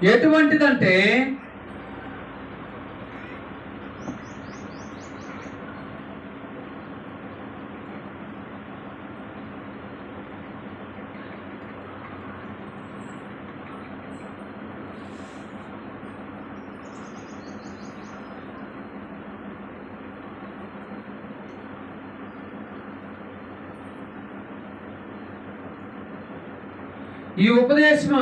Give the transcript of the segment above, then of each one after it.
ఎటువంటిదంటే ఈ ఉపదేశము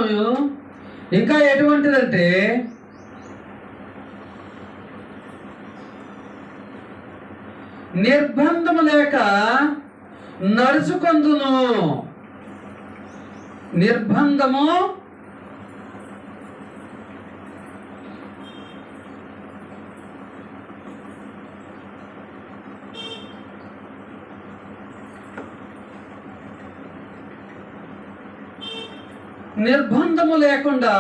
ఇంకా ఎటువంటిదంటే నిర్బంధము లేక నడుచుకొందును. నిర్బంధము నిర్బంధము లేకుండా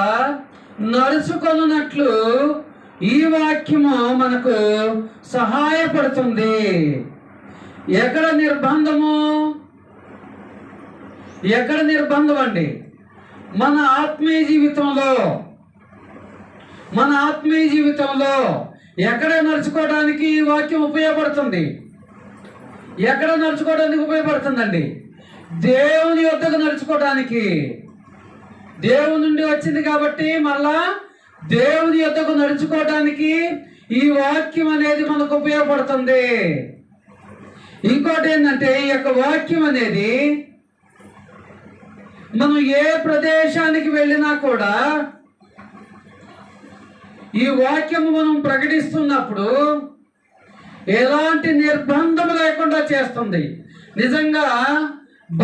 నడుచుకొనున్నట్లు ఈ వాక్యము మనకు సహాయపడుతుంది. ఎక్కడ నిర్బంధము? ఎక్కడ నిర్బంధం అండి? మన ఆత్మీయ జీవితంలో ఎక్కడ నడుచుకోవడానికి ఈ వాక్యం ఉపయోగపడుతుంది? ఎక్కడ నడుచుకోవడానికి ఉపయోగపడుతుందండి? దేవుని యొద్దకు నడుచుకోవడానికి. దేవుని నుండి వచ్చింది కాబట్టి మళ్ళా దేవుని యొద్దకు నడుచుకోవడానికి ఈ వాక్యం అనేది మనకు ఉపయోగపడుతుంది. ఇంకోటి ఏంటంటే ఈ యొక్క వాక్యం అనేది మనం ఏ ప్రదేశానికి వెళ్ళినా కూడా ఈ వాక్యము మనం ప్రకటిస్తున్నప్పుడు ఎలాంటి నిర్బంధం లేకుండా చేస్తుంది. నిజంగా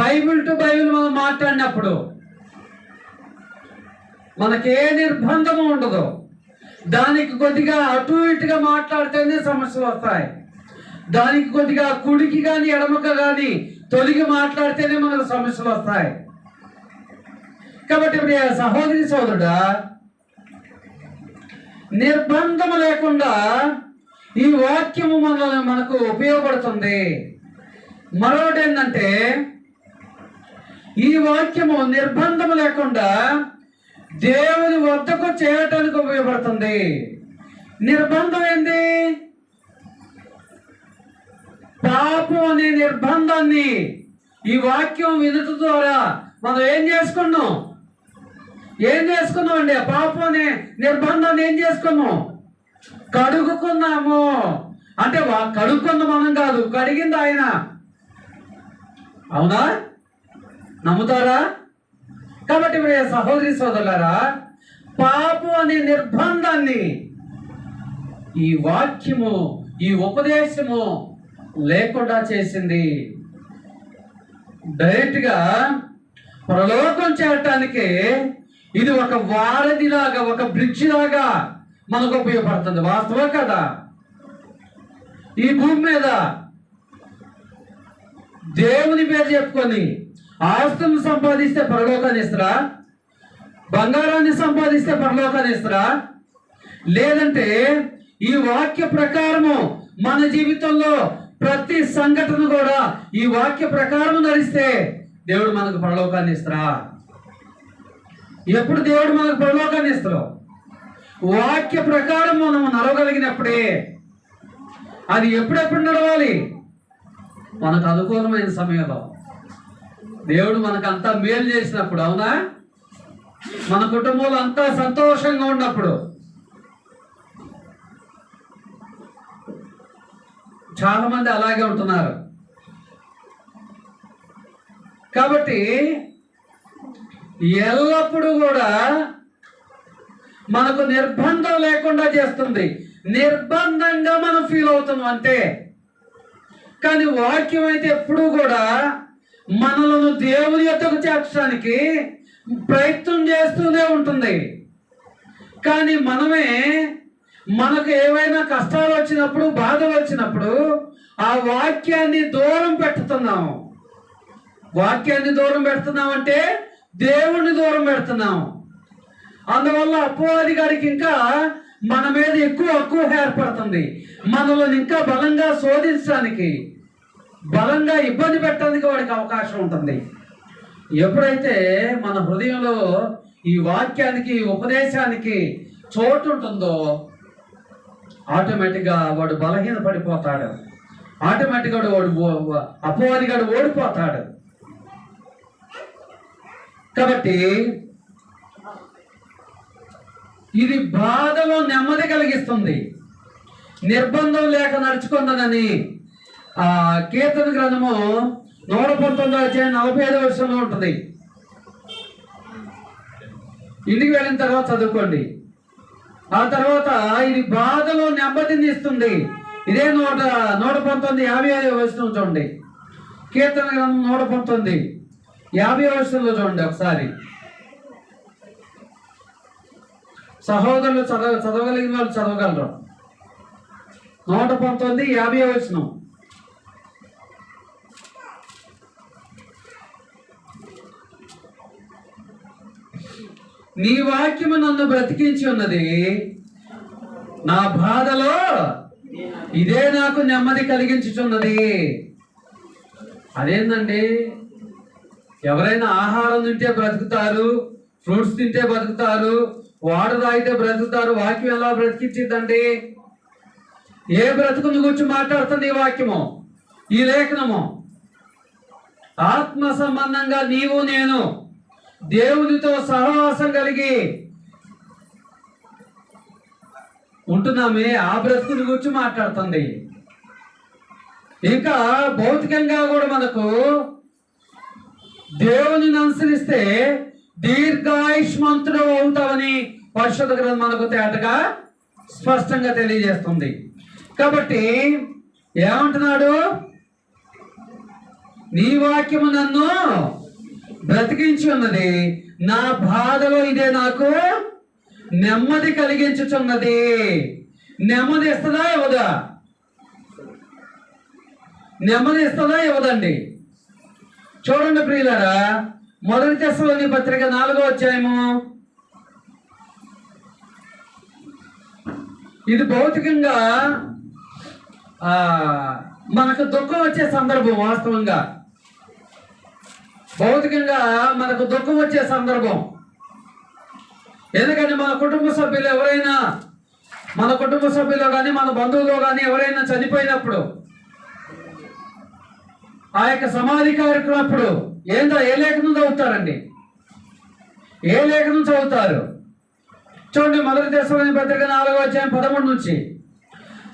బైబిల్ టు బైబిల్ మనం మాట్లాడినప్పుడు మనకే నిర్బంధము ఉండదు. దానికి కొద్దిగా అటు ఇటుగా మాట్లాడితేనే సమస్యలు వస్తాయి. దానికి కొద్దిగా కుడికి కానీ ఎడమక కానీ తొలగి మాట్లాడితేనే మనకు సమస్యలు వస్తాయి. కాబట్టి ఇప్పుడు సహోదరి సోదరుడా, నిర్బంధము లేకుండా ఈ వాక్యము మనకు ఉపయోగపడుతుంది. మరొకటి ఏంటంటే ఈ వాక్యము నిర్బంధము లేకుండా దేవుని వద్దకు చేయటానికి ఉపయోగపడుతుంది. నిర్బంధం ఏంది? పాపం అనే నిర్బంధాన్ని ఈ వాక్యం వినుట ద్వారా మనం ఏం చేసుకున్నాం అండి? ఆ పాపం అనే నిర్బంధాన్ని ఏం చేసుకున్నాం? కడుగుకున్నాము. అంటే కడుక్కున్న మనం కాదు, కడిగింది ఆయన. అవునా? నమ్ముతారా? కాబట్టి సహోదరి సోదరులారా, పాపం అనే నిర్బంధాన్ని ఈ వాక్యము, ఈ ఉపదేశము లేకుండా చేసింది. డైరెక్ట్గా పరలోకం చేరటానికి ఇది ఒక వారధిలాగా, ఒక బ్రిడ్జ్ లాగా మనకు ఉపయోగపడుతుంది. వాస్తవం కదా? ఈ భూమి మీద దేవుని పేరు చెప్పుకొని ఆస్తులను సంపాదిస్తే పరలోకాన్ని ఇస్తారా? బంగారాన్ని సంపాదిస్తే పరలోకాన్ని ఇస్తారా? లేదంటే ఈ వాక్య ప్రకారము మన జీవితంలో ప్రతి సంఘటన కూడా ఈ వాక్య ప్రకారం నడిస్తే దేవుడు మనకు పరలోకాన్ని ఇస్తారా? ఎప్పుడు దేవుడు మనకు పరలోకాన్ని ఇస్తారో వాక్య ప్రకారం మనం నడవగలిగినప్పుడే. అది ఎప్పుడెప్పుడు నడవాలి? మనకు అనుకూలమైన సమయంలో, దేవుడు మనకు అంతా మేలు చేసినప్పుడు. అవునా? మన కుటుంబంలో అంతా సంతోషంగా ఉన్నప్పుడు. చాలా మంది అలాగే ఉంటున్నారు. కాబట్టి ఎల్లప్పుడూ కూడా మనకు నిర్బంధం లేకుండా చేస్తుంది. నిర్బంధంగా మనం ఫీల్ అవుతున్నాం అంతే. కానీ వాక్యం అయితే ఎప్పుడూ కూడా మనలను దేవుని యొద్దకు చేర్చడానికి ప్రయత్నం చేస్తూనే ఉంటుంది. కానీ మనకు ఏవైనా కష్టాలు వచ్చినప్పుడు, బాధలు వచ్చినప్పుడు ఆ వాక్యాన్ని దూరం పెడుతున్నాము. వాక్యాన్ని దూరం పెడుతున్నామంటే దేవుణ్ణి దూరం పెడుతున్నాము. అందువల్ల అపవాది గారికి ఇంకా మన మీద ఎక్కువ ఏర్పడుతుంది. మనల్ని ఇంకా బలంగా శోధించడానికి, బలంగా ఇబ్బంది పెట్టడానికి వాడికి అవకాశం ఉంటుంది. ఎప్పుడైతే మన హృదయంలో ఈ వాక్యానికి, ఉపదేశానికి చోటు ఉంటుందో ఆటోమేటిక్గా వాడు బలహీన పడిపోతాడు. ఆటోమేటిక్గా వాడు అపవాదిగాడు ఓడిపోతాడు. కాబట్టి ఇది బాధలో నెమ్మది కలిగిస్తుంది. నిర్బంధం లేక నడుచుకుందనని కీర్తన గ్రంథము 119:45 ఉంటుంది. ఇంటికి వెళ్ళిన తర్వాత చదువుకోండి. ఆ తర్వాత ఇది బాధలో నెమ్మదిని ఇస్తుంది. ఇదే 119:55 చూడండి. కీర్తన గ్రంథం 119:50 చూడండి ఒకసారి. సహోదరులు చదవగలిగిన వాళ్ళు చదవగలరు. 119:50. నీ వాక్యము నన్ను బ్రతికించి ఉన్నది, నా బాధలో ఇదే నాకు నెమ్మది కలిగించుచున్నది. అదేందండి, ఎవరైనా ఆహారం తింటే బ్రతుకుతారు, ఫ్రూట్స్ తింటే బ్రతుకుతారు, వాటర్ తాగితే బ్రతుకుతారు. వాక్యం ఎలా బ్రతికించిద్దండి? ఏ బ్రతుకుని గురించి మాట్లాడుతుంది ఈ వాక్యము, ఈ లేఖనము? ఆత్మ సంబంధంగా నీవు నేను దేవునితో సహవాసం కలిగి ఉంటున్నామే, ఆ బ్రతుకుని గురించి మాట్లాడుతుంది. ఇంకా భౌతికంగా కూడా మనకు దేవుని అనుసరిస్తే దీర్ఘాయుష్మంతుడు అవుతావని పరిశుద్ధ గ్రంథం మనకు తేటగా స్పష్టంగా తెలియజేస్తుంది. కాబట్టి ఏమంటున్నాడు? నీ వాక్యము నన్ను బ్రతికించి ఉన్నది, నా బాధలో ఇదే నాకు నెమ్మది కలిగించుచున్నది. నెమ్మది ఇస్తుందా ఇవ్వదా? నెమ్మది ఇస్తుందా ఇవ్వదండి? చూడండి ప్రియులారా, 1 తెస్సలోని పత్రిక 4వ అధ్యాయము. ఇది భౌతికంగా మనకు దుఃఖం వచ్చే సందర్భం. వాస్తవంగా భౌతికంగా మనకు దుఃఖం వచ్చే సందర్భం. ఎందుకంటే మన కుటుంబ సభ్యులు ఎవరైనా, మన కుటుంబ సభ్యులు కానీ మన బంధువులు కానీ ఎవరైనా చనిపోయినప్పుడు, ఆ యొక్క సమాధి కార్యక్రమప్పుడు ఏ లేఖనం చదువుతారండి? ఏ లేఖనం చదువుతారు? చూడండి, 1 తెస్సలోని పత్రిక 4వ అధ్యాయం 13 నుంచి.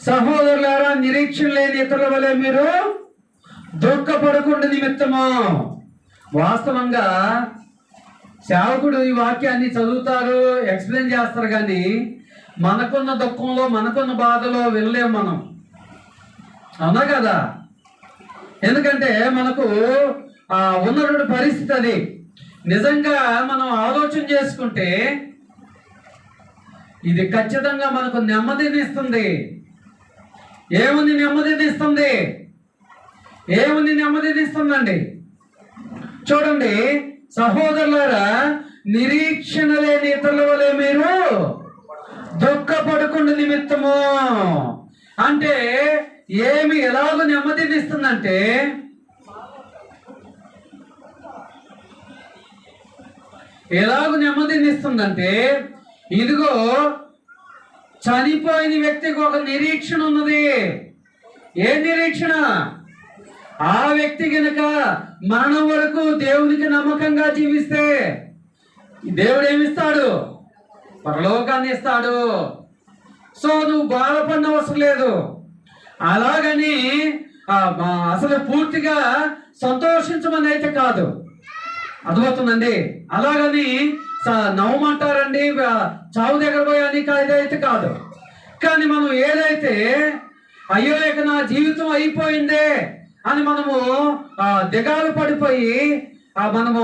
సహోదరులారా, నిరీక్షణ లేని ఇతరుల వలె మీరు దుఃఖపడకుండా నిమిత్తము. వాస్తవంగా సేవకుడు ఈ వాక్యాన్ని చదువుతారు, ఎక్స్ప్లెయిన్ చేస్తారు, కానీ మనకున్న దుఃఖంలో, మనకున్న బాధలో వెళ్ళలేము మనం. అవునా కదా? ఎందుకంటే మనకు ఉన్నటువంటి పరిస్థితి అది. నిజంగా మనం ఆలోచన చేసుకుంటే ఇది ఖచ్చితంగా మనకు నెమ్మదిని ఇస్తుంది. ఏముంది నెమ్మదిని ఇస్తుంది? ఏముంది నెమ్మదిని ఇస్తుందండి? చూడండి, సహోదరులారా, నిరీక్షణ లేని ఇతరుల వలె మీరు దుఃఖపడకుండా నిమిత్తము. అంటే ఏమి ఎలాగో నెమ్మదిని ఇస్తుందంటే, ఎలాగో నెమ్మదిని ఇస్తుందంటే, ఇదిగో చనిపోయిన వ్యక్తికి ఒక నిరీక్షణ ఉన్నది. ఏ నిరీక్షణ? ఆ వ్యక్తి గనుక మరణం వరకు దేవునికి నమ్మకంగా జీవిస్తే దేవుడు ఏమిస్తాడు? పరలోకాన్ని ఇస్తాడు. సో నువ్వు బాధపడిన అవసరం లేదు. అలాగని అసలు పూర్తిగా సంతోషించమని అయితే కాదు, అర్థమవుతుందండి? అలాగని నవ్వమంటారండి, చావు దగ్గర పోయాని అయితే కాదు. కానీ మనం ఏదైతే అయ్యో ఇక నా జీవితం అయిపోయిందే అని మనము దిగాలు పడిపోయి మనము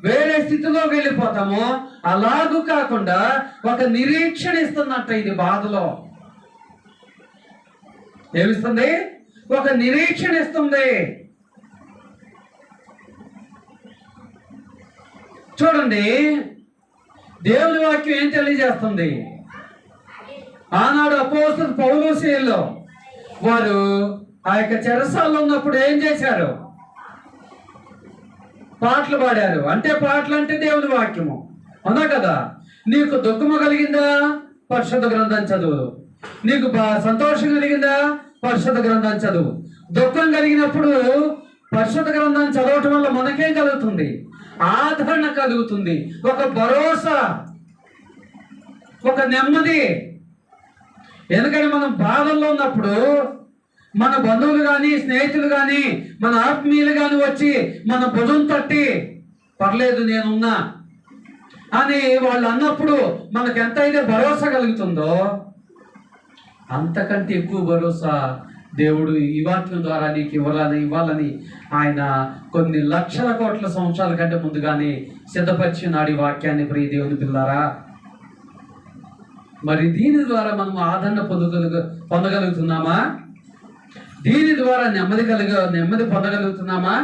వేరే స్థితిలోకి వెళ్ళిపోతాము, అలాగూ కాకుండా ఒక నిరీక్షణ ఇస్తున్నట్ట ఇది బాధలో. ఏమిస్తుంది? ఒక నిరీక్షణ ఇస్తుంది. చూడండి, దేవుని వాక్యం ఏం తెలియజేస్తుంది? ఆనాడు అపోస్తలులు పౌలు శీలలో వారు ఆ యొక్క చెరసాల్లో ఉన్నప్పుడు ఏం చేశారు? పాటలు పాడారు. అంటే పాటలు అంటే దేవుని వాక్యము. అవునా కదా? నీకు దుఃఖము కలిగిందా, పరిశుద్ధ గ్రంథం చదువు. నీకు సంతోషం కలిగిందా, పరిశుద్ధ గ్రంథం చదువు. దుఃఖం కలిగినప్పుడు పరిశుద్ధ గ్రంథాన్ని చదవటం వల్ల మనకేం కలుగుతుంది? ఆదరణ కలుగుతుంది, ఒక భరోసా, ఒక నెమ్మది. ఎందుకంటే మనం బాధల్లో ఉన్నప్పుడు మన బంధువులు కానీ, స్నేహితులు కానీ, మన ఆత్మీయులు కానీ వచ్చి మన భుజం తట్టి పర్లేదు నేనున్నా అని వాళ్ళు అన్నప్పుడు మనకు ఎంతైతే భరోసా కలుగుతుందో అంతకంటే ఎక్కువ భరోసా దేవుడు ఈ వాక్యం ద్వారా నీకు ఇవ్వాలని ఆయన కొన్ని లక్షల కోట్ల సంవత్సరాల కంటే ముందుగానే సిద్ధపరిచినాడు ఈ వాక్యాన్ని. ప్రియ దేవుని పిల్లారా, మరి దీని ద్వారా మనం ఆదరణ పొందగలుగుతున్నామా? దీని ద్వారా నెమ్మది పొందగలుగుతున్నామా?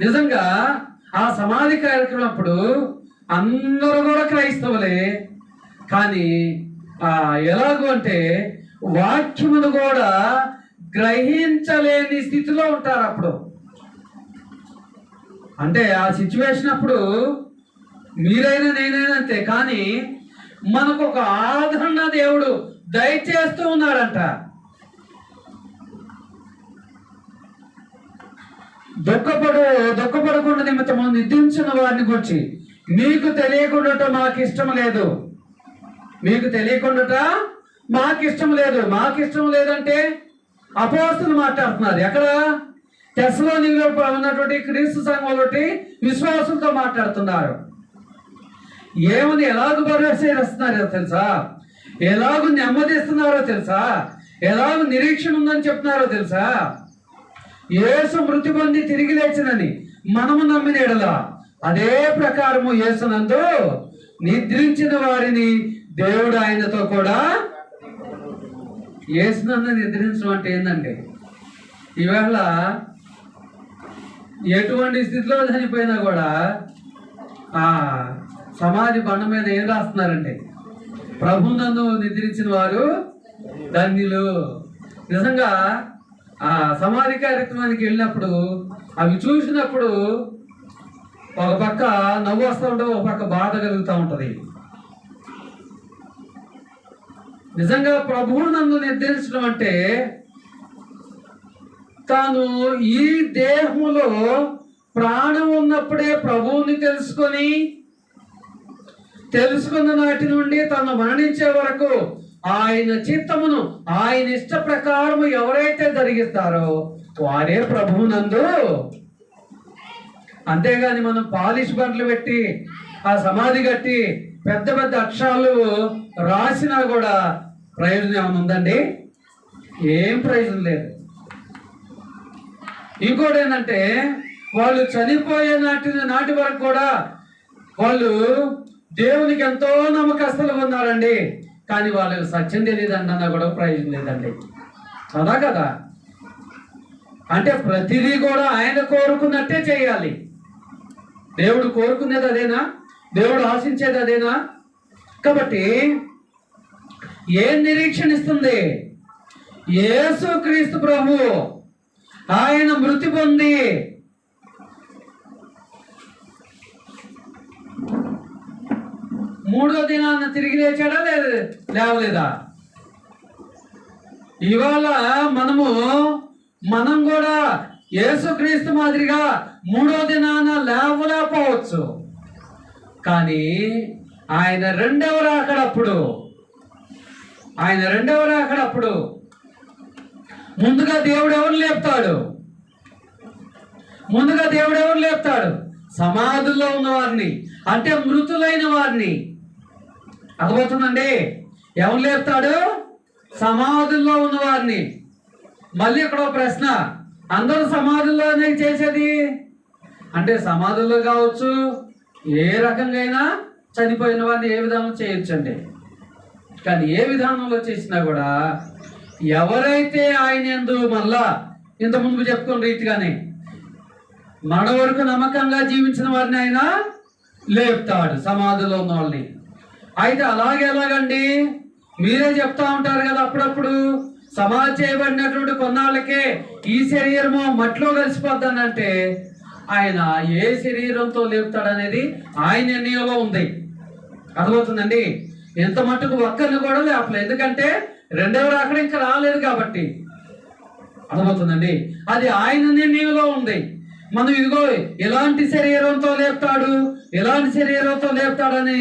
నిజంగా ఆ సమాధి కార్యక్రమం అప్పుడు అందరూ కూడా క్రైస్తవులే, కానీ ఎలాగూ అంటే వాక్యమును కూడా గ్రహించలేని స్థితిలో ఉంటారు అప్పుడు. అంటే ఆ సిచ్యువేషన్ అప్పుడు మీరైనా నేనైనా అంతే. కానీ మనకు ఒక ఆదరణ దేవుడు దయచేస్తూ ఉన్నాడంట. దుఃఖపడకుండా నిమిత్తము నిద్రించిన వారిని గురించి మీకు తెలియకుండా మాకు ఇష్టం లేదు. మీకు తెలియకుండా మాకు ఇష్టం లేదు. మాకు ఇష్టం లేదంటే అపోస్తులు మాట్లాడుతున్నారు. ఎక్కడ? తెస్సలోనికలో ఉన్నటువంటి క్రీస్తు సంఘంలోటి విశ్వాసంతో మాట్లాడుతున్నారు. ఏమని ఎలాగ భరోసా ఇస్తున్నారో తెలుసా? ఎలాగ నెమ్మదిస్తున్నారో తెలుసా? ఎలాగ నిరీక్షణ ఉందని చెప్తున్నారో తెలుసా? యేసు మృతి పొంది తిరిగి లేచినని మనము నమ్మిన ఎడల అదే ప్రకారము యేసునందు నిద్రించిన వారిని దేవుడు ఆయనతో కూడా, యేసునందు నిద్రించడం అంటే ఏంటంటే ఈవేళ ఎటువంటి స్థితిలో చనిపోయినా కూడా ఆ సమాధి బండ మీద ఏం రాస్తున్నారంటే ప్రభునందు నిద్రించిన వారు ధన్యులు. నిజంగా ఆ సమాధి కార్యక్రమానికి వెళ్ళినప్పుడు అవి చూసినప్పుడు ఒక పక్క నవ్వు వస్తూ ఉంటుంది, ఒక పక్క బాధ కలుగుతూ ఉంటుంది. నిజంగా ప్రభువు నన్ను నిర్దేశించడం అంటే తాను ఈ దేహములో ప్రాణం ఉన్నప్పుడే ప్రభువుని తెలుసుకున్న నాటి నుండి తను మరణించే వరకు ఆయన చిత్తమును ఆయన ఇష్ట ప్రకారము ఎవరైతే జరిగిస్తారో వారే ప్రభువునందు. అంతేగాని మనం పాలిష్ బండ్లు పెట్టి ఆ సమాధి కట్టి పెద్ద పెద్ద అక్షరాలు రాసినా కూడా ప్రయోజనం ఏమైనా ఉందండి? ఏం ప్రయోజనం లేదు. ఇంకోటి ఏంటంటే వాళ్ళు చనిపోయే నాటి వరకు కూడా వాళ్ళు దేవునికి ఎంతో నమ్మకస్తులుగా ఉన్నారండి, కానీ వాళ్ళకి సత్యం తెలియదన్నా కూడా ప్రయోజనం లేదండి. అదా కదా? అంటే ప్రతిదీ కూడా ఆయన కోరుకున్నట్టే చేయాలి. దేవుడు కోరుకునేది అదేనా? దేవుడు ఆశించేది అదేనా? కాబట్టి ఏం నిరీక్షణ ఇస్తుంది? యేసుక్రీస్తు ప్రభు ఆయన మృతి పొంది మూడో దినాన్న తిరిగి లేచాడా లేవలేదా? ఇవాళ మనం కూడా యేసుక్రీస్తు మాదిరిగా మూడో దినాన లేవలేకపోవచ్చు, కానీ ఆయన రెండవ రాకడప్పుడు ముందుగా దేవుడు ఎవరు లేపుతాడు? సమాధుల్లో ఉన్న వారిని, అంటే మృతులైన వారిని. అర్థమవుతుందండి? ఎవరు లేపుతాడు? సమాధుల్లో ఉన్న వారిని. మళ్ళీ ఇక్కడ ప్రశ్న, అందరూ సమాధుల్లోనే చేసేది అంటే సమాధుల్లో కావచ్చు, ఏ రకంగా అయినా చనిపోయిన వారిని ఏ విధానం చేయొచ్చండి. కానీ ఏ విధానంలో చేసినా కూడా ఎవరైతే ఆయన యందు మళ్ళా ఇంత ముందు చెప్పుకున్న రీతిగానే మన వరకు నమ్మకంగా జీవించిన వారిని ఆయన లేపుతాడు, సమాధిలో ఉన్న వాళ్ళని. అయితే ఎలాగండి? మీరే చెప్తా ఉంటారు కదా అప్పుడప్పుడు, సమాధి చేయబడినటువంటి కొన్నాళ్ళకే ఈ శరీరము మట్టిలో కలిసిపోతానంటే ఆయన ఏ శరీరంతో లేపుతాడనేది ఆయన నిర్ణయంలో ఉంది. అర్థమవుతుందండి? ఎంత మట్టుకు ఒక్కరిని కూడా లేపలేదు, ఎందుకంటే రెండవ రాకడ ఇంకా రాలేదు కాబట్టి. అర్థమవుతుందండి? అది ఆయన నిర్ణయంలో ఉంది. మనం ఇదిగో ఎలాంటి శరీరంతో లేపుతాడు, ఎలాంటి శరీరంతో లేపుతాడని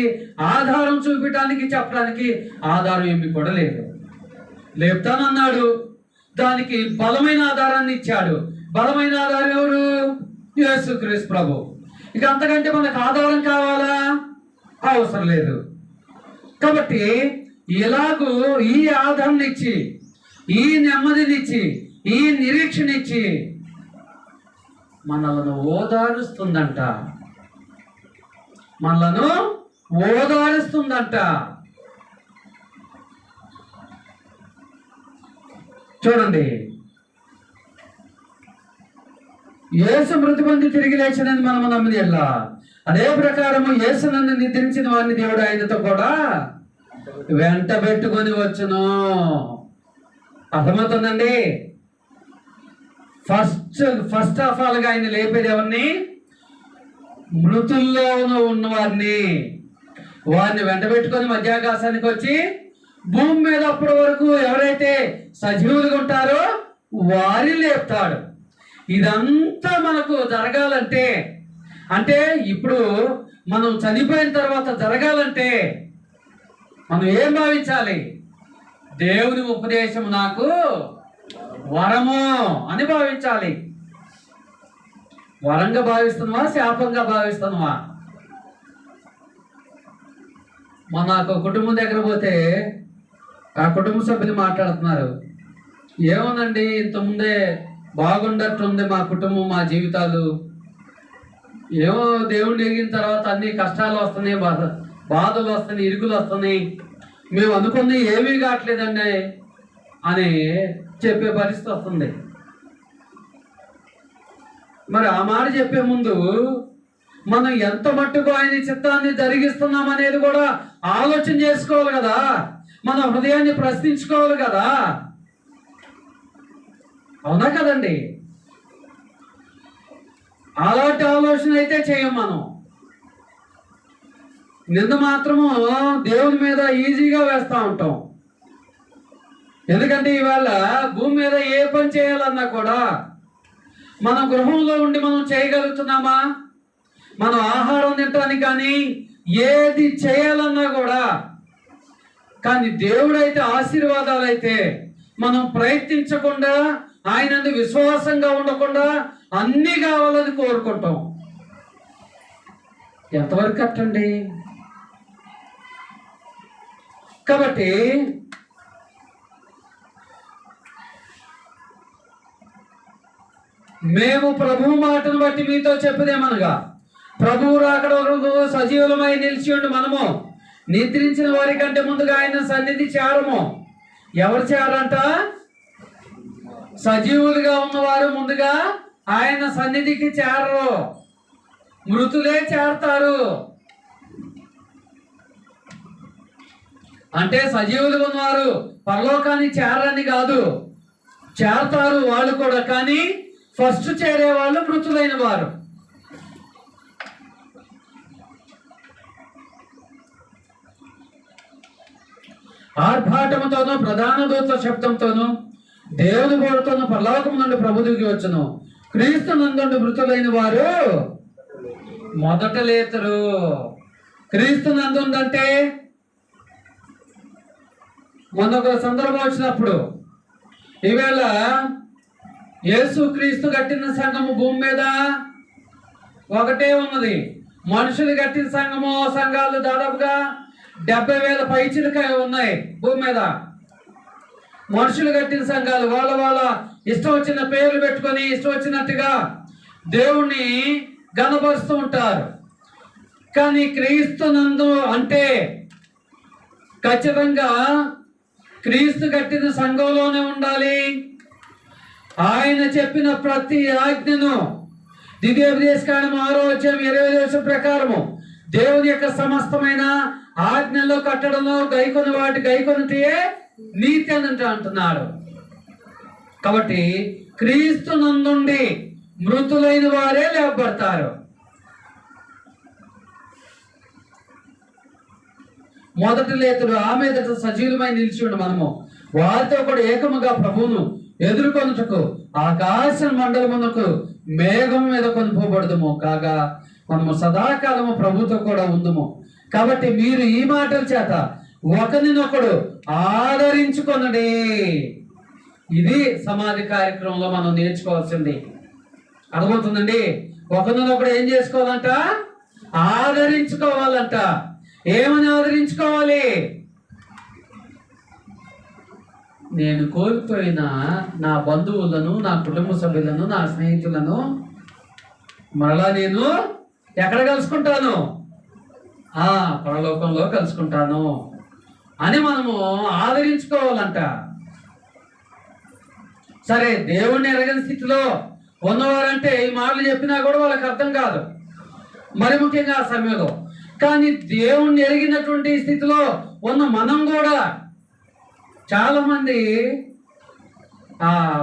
ఆధారం చూపించడానికి చెప్పడానికి ఆధారం ఏమి కూడా లేదు. లేపుతానన్నాడు, దానికి బలమైన ఆధారాన్ని ఇచ్చాడు. బలమైన ఆధారం ఎవరు? యేసుక్రీస్తు ప్రభు. ఇక అంతకంటే మనకు ఆధారం కావాలా? అవసరం లేదు. కాబట్టి ఇలాగూ ఈ ఆధారం ఇచ్చి, ఈ నెమ్మదినిచ్చి, ఈ నిరీక్షణ ఇచ్చి మనలను ఓదారుస్తుందంట. మనలను ఓదారుస్తుందంట. చూడండి, యేసు మృతి పొంది తిరిగి లేచినది మనము నమ్మిది ఎలా, అదే ప్రకారము యేసునందు నిద్రించిన వారిని దేవుడు ఆయనతో కూడా వెంట పెట్టుకొని వచ్చును. అర్థమవుతుందండి? ఫస్ట్ ఆఫ్ ఆల్ గా ఆయన లేపేది ఎవరిని? మృతుల్లోనూ ఉన్న వారిని వెంట పెట్టుకొని మధ్యాకాశానికి వచ్చి భూమి మీద అప్పటి వరకు ఎవరైతే సజీవులుగా ఉంటారో వారి లేపుతాడు. ఇదంతా మనకు జరగాలంటే, అంటే ఇప్పుడు మనం చనిపోయిన తర్వాత జరగాలంటే మనం ఏం భావించాలి? దేవుని ఉపదేశం నాకు వరము అని భావించాలి. వరంగా భావిస్తున్నావా, శాపంగా భావిస్తున్నావా? మన కుటుంబం దగ్గర పోతే ఆ కుటుంబ సభ్యులు మాట్లాడుతున్నారు, ఏమోనండి ఇంతకుముందే బాగుండట్టుంది మా కుటుంబం, మా జీవితాలు, ఏమో దేవుడిని ఎరిగిన తర్వాత అన్ని కష్టాలు వస్తున్నాయి, బాధలు వస్తున్నాయి, ఇరుకులు వస్తున్నాయి, మేము అనుకున్నది ఏమీ కావట్లేదండి అని చెప్పే పరిస్థితి వస్తుంది. మరి ఆ మాట చెప్పే ముందు మనం ఎంత మట్టుకు ఆయన చిత్తాన్ని జరిగిస్తున్నాం అనేది కూడా ఆలోచన చేసుకోవాలి కదా. మన హృదయాన్ని ప్రశ్నించుకోవాలి కదా. అవునా కదండి? అలాంటి ఆలోచన అయితే చేయం మనం. నింద మాత్రము దేవుని మీద ఈజీగా వేస్తూ ఉంటాం. ఎందుకంటే ఇవాళ భూమి మీద ఏ పని చేయాలన్నా కూడా మన గృహంలో ఉండి మనం చేయగలుగుతున్నామా? మనం ఆహారం తినడానికి కానీ ఏది చేయాలన్నా కూడా, కానీ దేవుడైతే ఆశీర్వాదాలు అయితే మనం ప్రయత్నించకుండా, ఆయనందు విశ్వాసంగా ఉండకుండా అన్నీ కావాలని కోరుకుంటాం. ఎంతవరకు కట్టండి? కాబట్టి మేము ప్రభువు మాటను బట్టి మీతో చెప్పదేమనగా, ప్రభువు రాకడ వరకు సజీవులమై నిలిచి ఉండి మనము నిద్రించిన వారి కంటే ముందుగా ఆయన సన్నిధి చేరము. ఎవరు చేరంట? సజీవులుగా ఉన్నవారు ముందుగా ఆయన సన్నిధికి చేరరు, మృతులే చేరతారు. అంటే సజీవులుగా ఉన్నవారు పరలోకాన్ని చేరని కాదు, చేరతారు వాళ్ళు కూడా, కానీ ఫస్ట్ చేరే వాళ్ళు మృతులైన వారు. ఆర్భాటముతోనూ ప్రధాన దూత శబ్దంతోనూ దేవుని బోరుతోనూ పరలోకము నుండి ప్రభు దిగి వచ్చును. క్రీస్తు నందుండి మృతులైన వారు మొదట లేతరు. క్రీస్తు నందుందంటే మొన్నొక సందర్భం వచ్చినప్పుడు, ఈవేళ యేసు క్రీస్తు కట్టిన సంఘము భూమి మీద ఒకటే ఉన్నది. మనుషులు కట్టిన సంఘాలు దాదాపుగా 70,000 పైచిలుక ఉన్నాయి భూమి మీద. మనుషులు కట్టిన సంఘాలు వాళ్ళ ఇష్టం వచ్చిన పేర్లు పెట్టుకొని ఇష్టం వచ్చినట్టుగా దేవుణ్ణి గణపరుస్తూ ఉంటారు. కానీ క్రీస్తు నందు అంటే ఖచ్చితంగా క్రీస్తు కట్టిన సంఘంలోనే ఉండాలి. ఆయన చెప్పిన ప్రతి ఆజ్ఞను ద్వితీయోపదేశకాండం 6:20 ప్రకారము దేవుని యొక్క సమస్తమైన ఆజ్ఞల్లో కట్టడంలో గైకొని వాటి గైకొనితే నీతి అని అంటున్నాడు. కాబట్టి క్రీస్తు నందుండి మృతులైన వారే లేపబడతారు. మొదటి లేతుడు ఆ మీదట సజీవమై నిలిచిండు. మనము వారితో కూడా ఏకముగా ప్రభువును ఎదుర్కొనుటకు ఆకాశ మండలమునకు మేఘం మీద కొనుకోబడదుము కాగా మనము సదాకాలము ప్రభుతో కూడా ఉందుము. కాబట్టి మీరు ఈ మాటల చేత ఒకరినొకడు ఆదరించుకొనడి. ఇది సమాధి కార్యక్రమంలో మనం నేర్చుకోవాల్సింది. అర్థమవుతుందండి? ఒకరినొకడు ఏం చేసుకోవాలంట? ఆదరించుకోవాలంట. ఏమని ఆదరించుకోవాలి? నేను కోల్పోయిన నా బంధువులను, నా కుటుంబ సభ్యులను, నా స్నేహితులను మరలా నేను ఎక్కడ కలుసుకుంటాను? పరలోకంలో కలుసుకుంటాను అని మనము ఆదరించుకోవాలంట. సరే, దేవుణ్ణి ఎరగని స్థితిలో ఉన్నవారంటే ఈ మాటలు చెప్పినా కూడా వాళ్ళకి అర్థం కాదు, మరి ముఖ్యంగా ఆ సమయంలో. కానీ దేవుణ్ణి ఎరిగినటువంటి స్థితిలో ఉన్న మనం కూడా చాలా మంది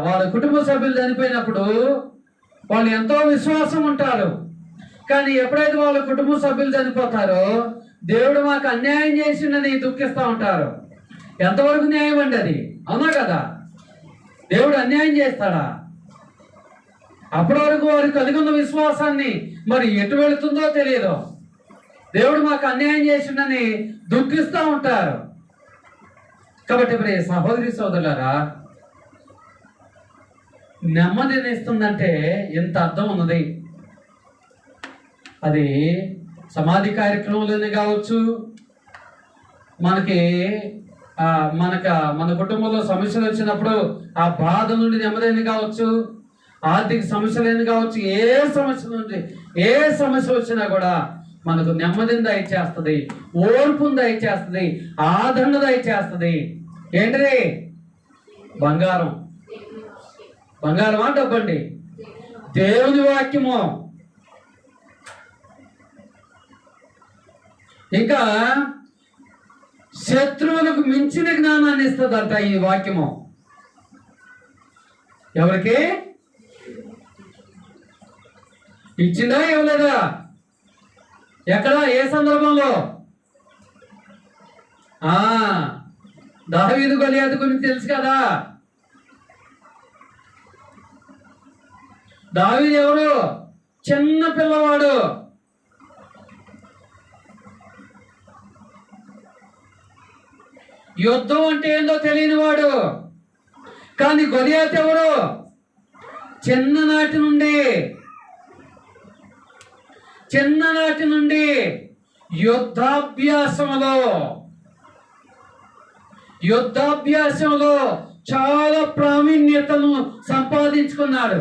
వాళ్ళ కుటుంబ సభ్యులు చనిపోయినప్పుడు వాళ్ళు ఎంతో విశ్వాసం ఉంటారు. కానీ ఎప్పుడైతే వాళ్ళ కుటుంబ సభ్యులు చనిపోతారో దేవుడు మాకు అన్యాయం చేసిండని దుఃఖిస్తూ ఉంటారు. ఎంతవరకు న్యాయం అండి అది? అవునా కదా? దేవుడు అన్యాయం చేస్తాడా? అప్పటి వరకు వారు కలిగి ఉన్న విశ్వాసాన్ని మరి ఎటు వెళుతుందో తెలియదు. దేవుడు మాకు అన్యాయం చేసిండని దుఃఖిస్తూ ఉంటారు. కాబట్టి మరి సహోదరి సోదరులారా, నెమ్మదినిస్తుందంటే ఎంత అర్థం ఉన్నది. అది సమాధి కార్యక్రమంలోనే కావచ్చు, మన కుటుంబంలో సమస్యలు వచ్చినప్పుడు ఆ బాధ నుండి నెమ్మదిని కావచ్చు, ఆర్థిక సమస్యలేని కావచ్చు, ఏ సమస్య వచ్చినా కూడా మనకు నెమ్మదిని దయచేస్తుంది, ఓర్పును దయచేస్తుంది, ఆదరణ దయచేస్తుంది. ఏంటిది? బంగారమా డబ్బండి? దేవుని వాక్యము. ఇంకా శత్రువులకు మించిన జ్ఞానాన్ని ఇస్తుందంట ఈ వాక్యము. ఎవరికి ఇచ్చిందా? ఇవ్వలేదా? ఎక్కడ? ఏ సందర్భంలో? దావీదు గొలియాతు గురించి తెలుసు కదా. దావీదు ఎవరు? చిన్న పిల్లవాడు. యుద్ధం అంటే ఏందో తెలియని వాడు. కానీ గొలియాతు ఎవరు? చిన్ననాటి నుండి యుద్ధాభ్యాసంలో చాలా ప్రావీణ్యతను సంపాదించుకున్నాడు.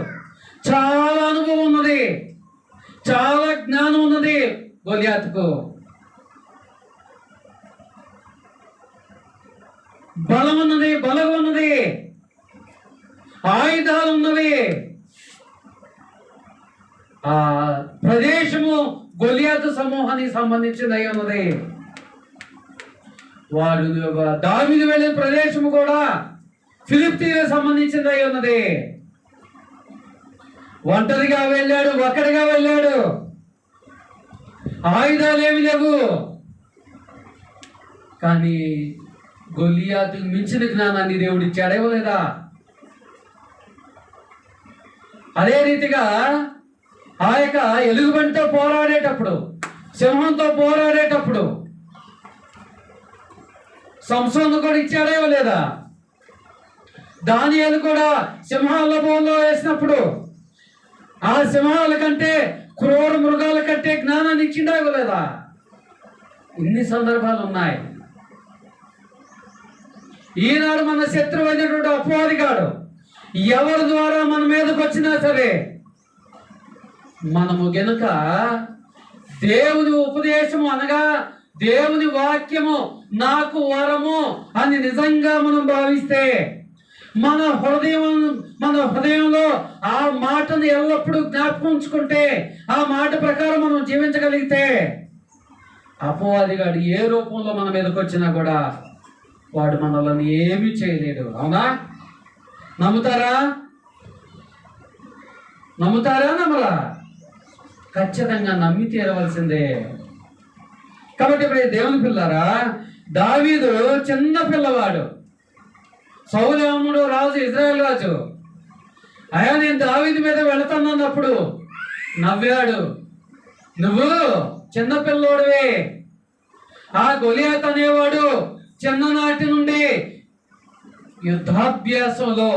చాలా అనుభవం ఉన్నది, చాలా జ్ఞానం ఉన్నది గొలియాతుకు. బలం ఉన్నది, ఆయుధాలు ఉన్నవి. ఆ ప్రదేశము గొలియాతు సమూహానికి సంబంధించింది అయి ఉన్నది. వాడు దావీదు వెళ్ళిన ప్రదేశము కూడా ఫిలిష్తీయులకు సంబంధించింది అయి ఉన్నది. ఒంటరిగా వెళ్ళాడు, ఒక్కడిగా వెళ్ళాడు, ఆయుధాలు ఏమి లేవు. కానీ గొలియాతుకు మించిన జ్ఞానాన్ని దేవుడు ఇచ్చాడేమో లేదా? అదే రీతిగా ఆ యొక్క ఎలుగుబంటితో పోరాడేటప్పుడు, సింహంతో పోరాడేటప్పుడు సంసోను కూడా ఇచ్చాడేమో లేదా? దానియేలు కూడా సింహాల బోన్లో వేసినప్పుడు ఆ సింహాల కంటే, క్రూర మృగాల కంటే జ్ఞానాన్ని ఇచ్చిండేమో లేదా? ఇన్ని సందర్భాలు ఉన్నాయి. ఈనాడు మన శత్రువు అయినటువంటి అపవాదిగాడు ఎవరి ద్వారా మన మీదకి వచ్చినా సరే, మనము గనుక దేవుని ఉపదేశము అనగా దేవుని వాక్యము నాకు వరము అని నిజంగా మనం భావిస్తే, మన హృదయంలో ఆ మాటను ఎల్లప్పుడూ జ్ఞాపకం ఉంచుకుంటే, ఆ మాట ప్రకారం మనం జీవించగలిగితే, అపవాదిగాడు ఏ రూపంలో మన మీదకి వచ్చినా కూడా వాడు మనల్ని ఏమీ చేయలేడు. అవునా? నమ్ముతారా? నమ్ముతారా నమ్మరా? ఖచ్చితంగా నమ్మి తీరవలసిందే. కాబట్టి ఇప్పుడు దేవుని పిల్లరా, దావీదు చిన్న పిల్లవాడు, సౌలు రాజు, ఇజ్రాయేల్ రాజు. అయ్యా నేను దావీదు మీద వెళుతానన్నప్పుడు నవ్వాడు. నువ్వు చిన్న పిల్లోడివే. ఆ గొలియాత్ అనేవాడు చిన్ననాటి నుండి యుద్ధాభ్యాసంలో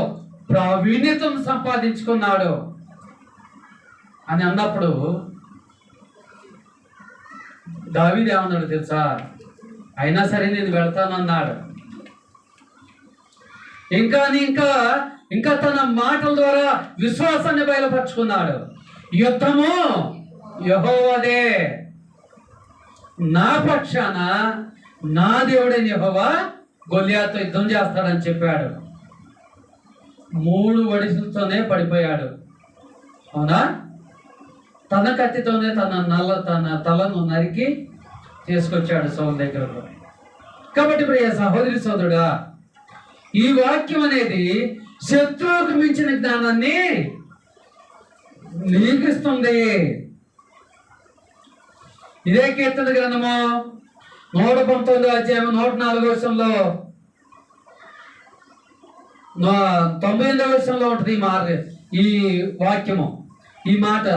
ప్రావీణ్యతను సంపాదించుకున్నాడు అని అన్నప్పుడు దావీదు ఏమన్నాడు తెలుసా? అయినా సరే నేను వెళ్తానన్నాడు. ఇంకా తన మాటల ద్వారా విశ్వాసాన్ని బయలుపరుచుకున్నాడు. యుద్ధము యెహోవాదే, నా పక్షాన నా దేవుడైన యెహోవా గొలియాతుతో యుద్ధం చేస్తాడని చెప్పాడు. 3 వడిసలతోనే పడిపోయాడు. అవునా? తన కత్తితోనే తన తలను నరికి తీసుకొచ్చాడు సౌలు దగ్గరకు. కాబట్టి ప్రియ సహోదరి సోదరుడా, ఈ వాక్యం అనేది శత్రువుకు మించిన జ్ఞానాన్ని నీకిస్తుంది. ఇదే కీర్తన గ్రంథము 119 అధ్యాయం 104 వచనంలో 98 వచనంలో ఉంటుంది ఈ వాక్యము, ఈ మాట.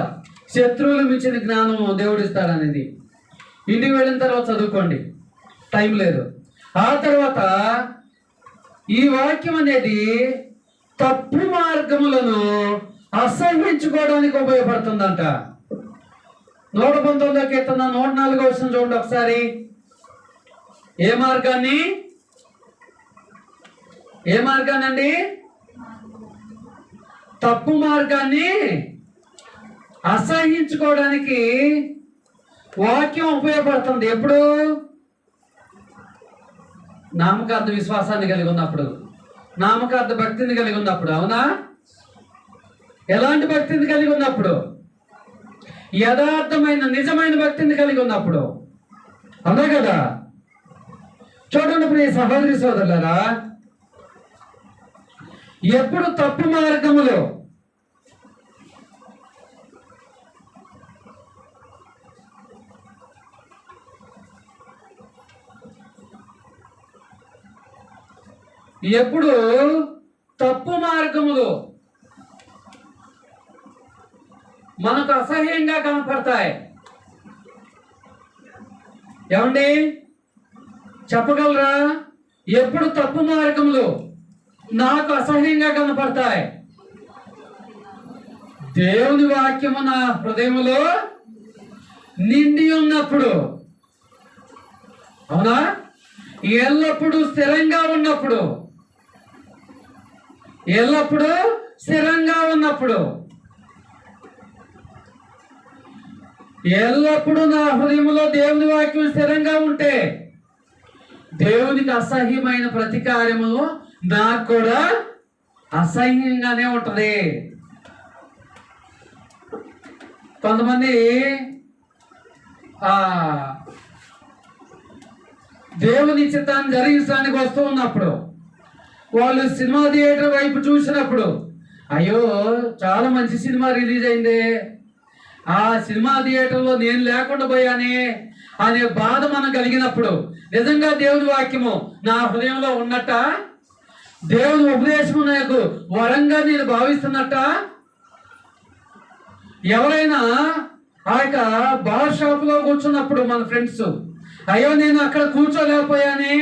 శత్రువులు మించిన జ్ఞానము దేవుడిస్తాడనేది. ఇంటికి వెళ్ళిన తర్వాత చదువుకోండి, టైం లేదు. ఆ తర్వాత ఈ వాక్యం అనేది తప్పు మార్గములను అసహించుకోవడానికి ఉపయోగపడుతుందంట. 119 కీర్తన 104 వచనం చూడండి ఒకసారి. ఏ మార్గాన్ని అండి? తప్పు మార్గాన్ని అసహించుకోవడానికి వాక్యం ఉపయోగపడుతుంది. ఎప్పుడు? నామకార్థ విశ్వాసాన్ని కలిగి ఉన్నప్పుడు, నామకార్థ భక్తిని కలిగి ఉన్నప్పుడు. అవునా? ఎలాంటి భక్తిని కలిగి ఉన్నప్పుడు? యథార్థమైన నిజమైన భక్తిని కలిగి ఉన్నప్పుడు. అవునా కదా? చూడండి ప్రియ సహోదరి సోదరులారా, ఎప్పుడు తప్పు మార్గములో మనకు అసహ్యంగా కనపడతాయి. ఏమండి చెప్పగలరా? ఎప్పుడు తప్పు మార్గములు నాకు అసహ్యంగా కనపడతాయి? దేవుని వాక్యము నా హృదయములో నిండి ఉన్నప్పుడు. అవునా? ఎల్లప్పుడూ స్థిరంగా ఉన్నప్పుడు, ఎల్లప్పుడూ నా హృదయంలో దేవుని వాక్యం స్థిరంగా ఉంటే దేవునికి అసహ్యమైన ప్రతి కార్యము నాకు కూడా అసహ్యంగానే ఉంటది. కొంతమంది దేవుని చిత్తాన్ని జరిగించడానికి వస్తూ ఉన్నప్పుడు వాళ్ళు సినిమా థియేటర్ వైపు చూసినప్పుడు, అయ్యో చాలా మంచి సినిమా రిలీజ్ అయింది, ఆ సినిమా థియేటర్లో నేను లేకుండా పోయానే అనే బాధ మనం కలిగినప్పుడు, నిజంగా దేవుని వాక్యము నా హృదయంలో ఉన్నట్ట, దేవుని ఉపదేశము నాకు వరంగా నేను భావిస్తున్నట్ట. ఎవరైనా ఆ యొక్క బార్ షాప్ లో కూర్చున్నప్పుడు మన ఫ్రెండ్స్, అయ్యో నేను అక్కడ కూర్చోలేకపోయానే,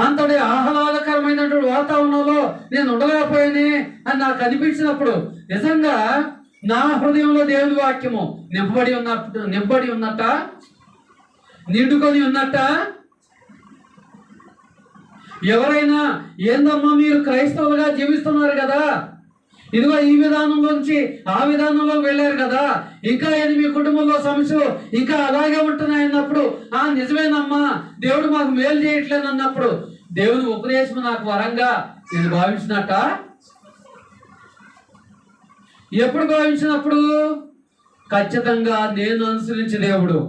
అంతటి ఆహ్లాదకరమైనటువంటి వాతావరణంలో నేను ఉండలేకపోయానే అని నాకు అనిపించినప్పుడు, నిజంగా నా హృదయంలో దేవుని వాక్యము నింపబడి ఉన్నట్ట, నిండుకొని ఉన్నట్ట. ఎవరైనా ఏందమ్మా మీరు క్రైస్తవులుగా జీవిస్తున్నారు కదా, ఇదిగో ఈ విధానంలోంచి ఆ విధానంలో వెళ్ళారు కదా, ఇంకా ఏది మీ కుటుంబంలో సమస్యలు ఇంకా అలాగే ఉంటున్నాయి అన్నప్పుడు, నిజమేనమ్మా దేవుడు మాకు మేలు చేయట్లేదు అన్నప్పుడు, దేవుని ఉపదేశం నాకు వరంగా నేను భావించినట్ట. ఎప్పుడు భావించినప్పుడు? ఖచ్చితంగా నేను అనుసరించే దేవుడు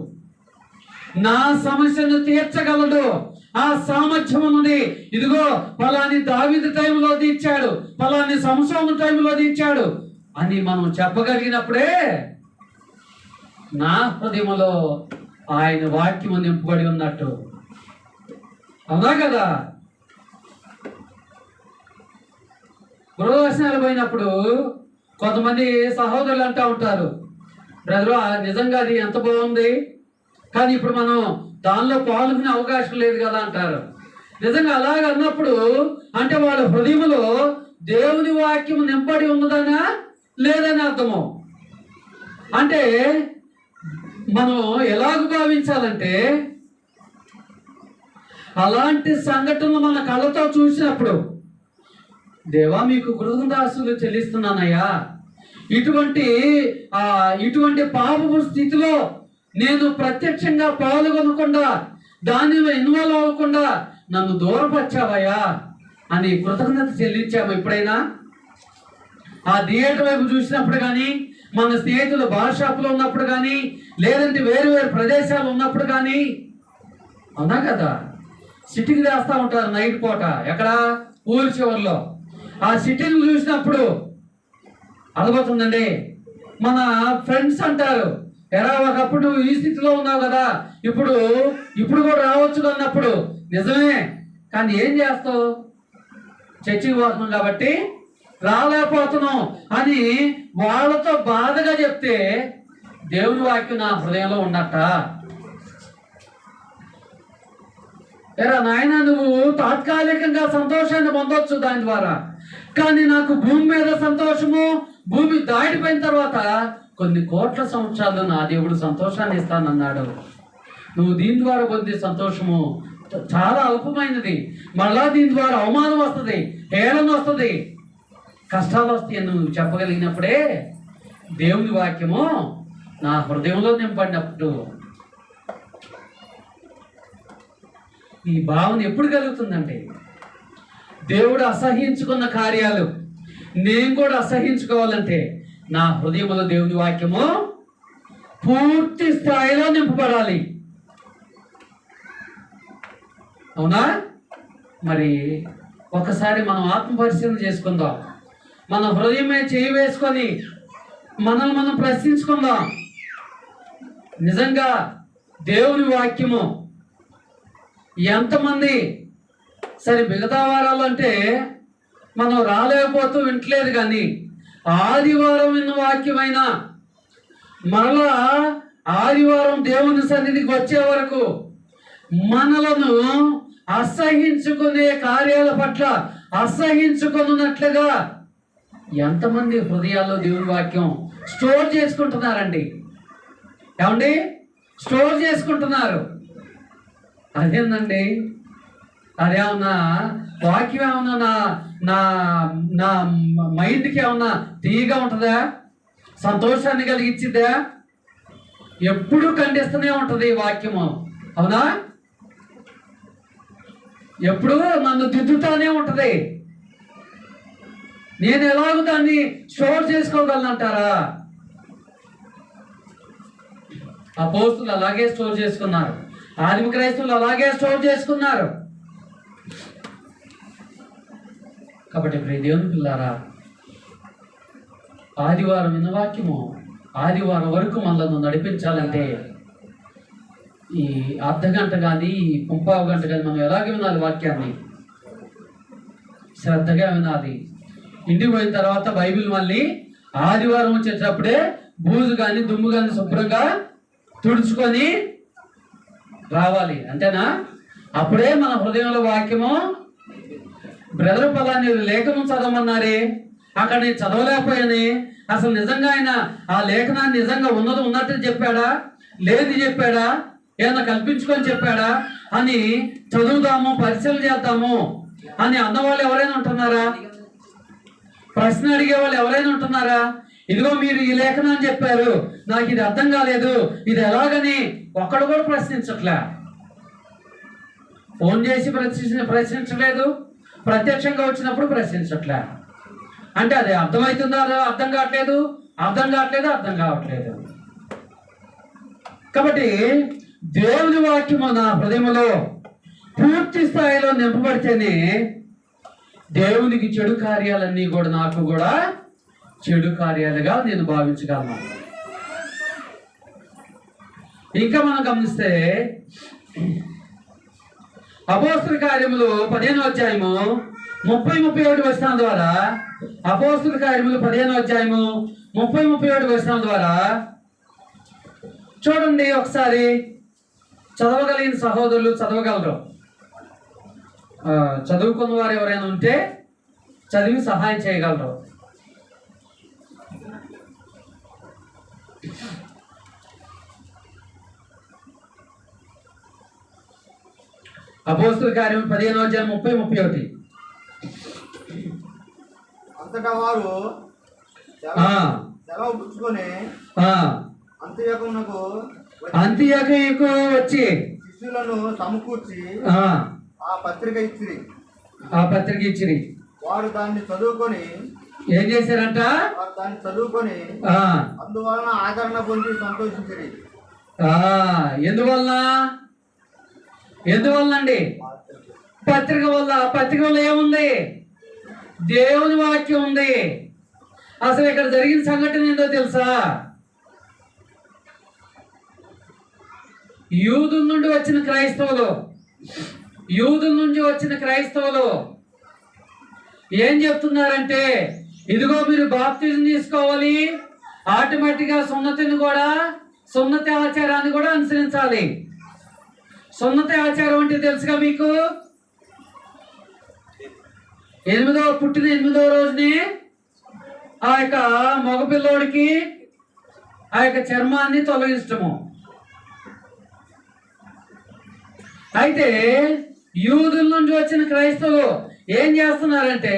నా సమస్యను తీర్చగలడు, ఆ సామర్థ్యం ఉన్నది. ఇదిగో ఫలాని దావీదు టైంలో తీర్చాడు, ఫలాని సంసోను టైంలో తీర్చాడు, అని మనం చెప్పగలిగినప్పుడే నా హృదయంలో ఆయన వాక్యము నింపబడి ఉన్నట్టు. అవునా కదా? గృహదర్శనాలు పోయినప్పుడు కొంతమంది సహోదరులు అంటూ ఉంటారు, బ్రదరు నిజంగా అది ఎంత బాగుంది, కానీ ఇప్పుడు మనం దానిలో పాల్గొనే అవకాశం లేదు కదా అంటారు. నిజంగా అలాగ అన్నప్పుడు అంటే వాళ్ళ హృదయంలో దేవుని వాక్యం నింపడి ఉన్నదనా లేదని అర్థము. అంటే మనం ఎలాగ భావించాలంటే, అలాంటి సంఘటనలు మన కళ్ళతో చూసినప్పుడు, దేవా మీకు కృతజ్ఞతాస్తుతులు చెల్లిస్తున్నానయ్యా, ఇటువంటి పాపపు స్థితిలో నేను ప్రత్యక్షంగా పాల్గొనకుండా, దానిలో ఇన్వాల్వ్ అవ్వకుండా నన్ను దూరపరిచావయ్యా అని కృతజ్ఞత చెల్లించాము ఎప్పుడైనా? ఆ థియేటర్ వైపు చూసినప్పుడు కానీ, మన స్నేహితులు బార్ షాప్లో ఉన్నప్పుడు కానీ, లేదంటే వేరు వేరు ప్రదేశాలు ఉన్నప్పుడు కానీ, అవునా కదా? సిట్టింగ్ చేస్తూ ఉంటారు నైట్ పూట, ఎక్కడ ఊరి చివరిలో. ఆ సిట్టింగ్ చూసినప్పుడు అర్థమవుతుందండి. మన ఫ్రెండ్స్ అంటారు, ఎరా ఒకప్పుడు నువ్వు ఈ స్థితిలో ఉన్నావు కదా, ఇప్పుడు కూడా రావచ్చు అన్నప్పుడు, నిజమే, కానీ ఏం చేస్తావు, చర్చికి పోతున్నాం కాబట్టి రాలేకపోతున్నాం అని వాళ్ళతో బాధగా చెప్తే దేవుని వాక్యం నా హృదయంలో ఉన్నట్ట. ఎరా నాయన, నువ్వు తాత్కాలికంగా సంతోషాన్ని పొందొచ్చు దాని ద్వారా, కానీ నాకు భూమి మీద సంతోషము, భూమి దాటిపోయిన తర్వాత కొన్ని కోట్ల సంవత్సరాలు నా దేవుడు సంతోషాన్ని ఇస్తానన్నాడు. నువ్వు దీని ద్వారా పొందే సంతోషము చాలా అల్పమైనది. మళ్ళా దీని ద్వారా అవమానం వస్తుంది, హేళన వస్తుంది, కష్టాలు వస్తాయి అని నువ్వు చెప్పగలిగినప్పుడే దేవుని వాక్యము నా హృదయంలో నింపడినప్పుడు ఈ భావన ఎప్పుడు కలుగుతుందంటే, దేవుడు అసహించుకున్న కార్యాలు నేను కూడా అసహించుకోవాలంటే నా హృదయంలో దేవుని వాక్యము పూర్తి స్థాయిలో నింపబడాలి. అవునా? మరి ఒకసారి మనం ఆత్మ పరిశీలన చేసుకుందాం. మన హృదయమే చేయి వేసుకొని మనల్ని మనం ప్రశ్నించుకుందాం. నిజంగా దేవుని వాక్యము ఎంతమంది, సరే మిగతా వారాలు అంటే మనం రాలేకపోతూ వింటలేదు, కానీ ఆదివారం విన్న వాక్యమైనా మరలా ఆదివారం దేవుని సన్నిధికి వచ్చే వరకు మనలను అసహించుకునే కార్యాల పట్ల అసహించుకున్నట్లుగా ఎంతమంది హృదయాల్లో దేవుని వాక్యం స్టోర్ చేసుకుంటున్నారండి? ఏమండి, స్టోర్ చేసుకుంటున్నారు. అదేందండి, అదేమన్నా వాక్యం ఏమన్నా నా నా నా మైండ్కి ఏమన్నా తీయగా ఉంటుందా, సంతోషాన్ని కలిగించిద్దా? ఎప్పుడు ఖండిస్తూనే ఉంటుంది ఈ వాక్యము. అవునా? ఎప్పుడు నన్ను దిద్దుతానే ఉంటుంది. నేను ఎలాగో దాన్ని స్టోర్ చేసుకోగలనంటారా? అపోస్తులు అలాగే స్టోర్ చేసుకున్నారు, ఆదిమ క్రైస్తవులు అలాగే స్టోర్ చేసుకున్నారు. కాబట్టి ప్రియ దేవుని పిల్లారా, ఆదివారం విన్న వాక్యము ఆదివారం వరకు మనల్ని నడిపించాలంటే ఈ అర్ధగంట కానీ ఈ పుంపావు గంట కానీ మనం ఎలాగే వినాలి? వాక్యాన్ని శ్రద్ధగా వినాలి. ఇంటికి పోయిన తర్వాత బైబిల్ మళ్ళీ ఆదివారం వచ్చేటప్పుడే బూజు కానీ దుమ్ము కానీ శుభ్రంగా తుడుచుకొని రావాలి. అంతేనా? అప్పుడే మన హృదయంలో వాక్యము, బ్రదర్ పలాని లేఖనం చదవమన్నారే, అక్కడ నేను చదవలేకపోయాని, అసలు నిజంగా ఆయన ఆ లేఖనాన్ని నిజంగా ఉన్నట్టు చెప్పాడా, లేదు చెప్పాడా, ఏదైనా కల్పించుకొని చెప్పాడా అని చదువుదాము, పరిశీలన చేద్దాము అని అన్నవాళ్ళు ఎవరైనా ఉంటున్నారా? ప్రశ్న అడిగే వాళ్ళు ఎవరైనా ఉంటున్నారా? ఇదిగో మీరు ఈ లేఖనాన్ని చెప్పారు, నాకు ఇది అర్థం కాలేదు, ఇది ఎలాగని ఒక్కడు కూడా ప్రశ్నించట్లే. ఫోన్ చేసి ప్రశ్నించలేదు, ప్రత్యక్షంగా వచ్చినప్పుడు ప్రశ్నించట్లే. అంటే అది అర్థమవుతుందా? అర్థం కావట్లేదు. కాబట్టి దేవుని వాక్యము నా హృదయంలో పూర్తి స్థాయిలో నింపబడితేనే దేవునికి చెడు కార్యాలన్నీ కూడా నాకు కూడా చెడు కార్యాలుగా నేను భావించగలను. ఇంకా మనం గమనిస్తే అపోస్తుల కార్యములు 15వ అధ్యాయము 30-31 వచనాల ద్వారా, అపోస్తుల కార్యములు 15వ అధ్యాయము 30-31 వచనాల ద్వారా చూడండి. ఒకసారి చదవగలిగిన సహోదరులు చదవగలరు. చదువుకున్న వారు ఎవరైనా ఉంటే చదివి సహాయం చేయగలరు. అపోస్తుల కార్యం 15వ అధ్యాయం 30-31. అంతటా వారు సెలవు పుచ్చుకొని అంతియొకయుకు వచ్చి శిష్యులను సమకూర్చి ఆ పత్రిక ఇచ్చిరి. వారు దాన్ని చదువుకొని ఏం చేశారంట? అందువలన ఆదరణ పొంది సంతోషించిరి. ఎందువలన అండి? పత్రిక వల్ల. పత్రిక వల్ల ఏముంది? దేవుని వాక్యం ఉంది. అసలు ఇక్కడ జరిగిన సంఘటన ఏంటో తెలుసా? యూదుల నుండి వచ్చిన క్రైస్తవులు ఏం చెప్తున్నారంటే, ఇదిగో మీరు బాప్తిజం తీసుకోవాలి, ఆటోమేటిక్గా సున్నతి ఆచారాన్ని కూడా అనుసరించాలి. సున్నతి ఆచారం అంటే తెలుసుగా మీకు? పుట్టిన 8వ రోజుని ఆ యొక్క మగపిల్లోడికి ఆ యొక్క చర్మాన్ని తొలగించటము. అయితే యూదుల నుంచి వచ్చిన క్రైస్తవులు ఏం చేస్తున్నారంటే,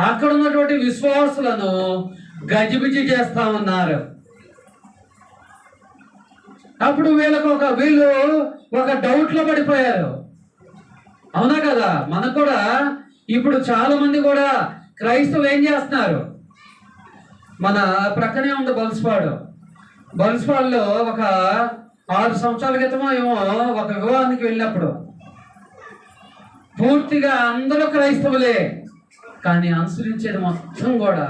అక్కడ ఉన్నటువంటి విశ్వాసులను గజిబిజి చేస్తా ఉన్నారు. అప్పుడు వీళ్ళు ఒక డౌట్లో పడిపోయారు. అవునా కదా? మనకు కూడా ఇప్పుడు చాలా మంది కూడా క్రైస్తవులు ఏం చేస్తున్నారు? మన ప్రక్కనే ఉంది బల్స్పాడులో ఒక 6 సంవత్సరాల క్రితమో ఏమో ఒక వివాహానికి వెళ్ళినప్పుడు పూర్తిగా అందరూ క్రైస్తవులే, కానీ అనుసరించేది మొత్తం కూడా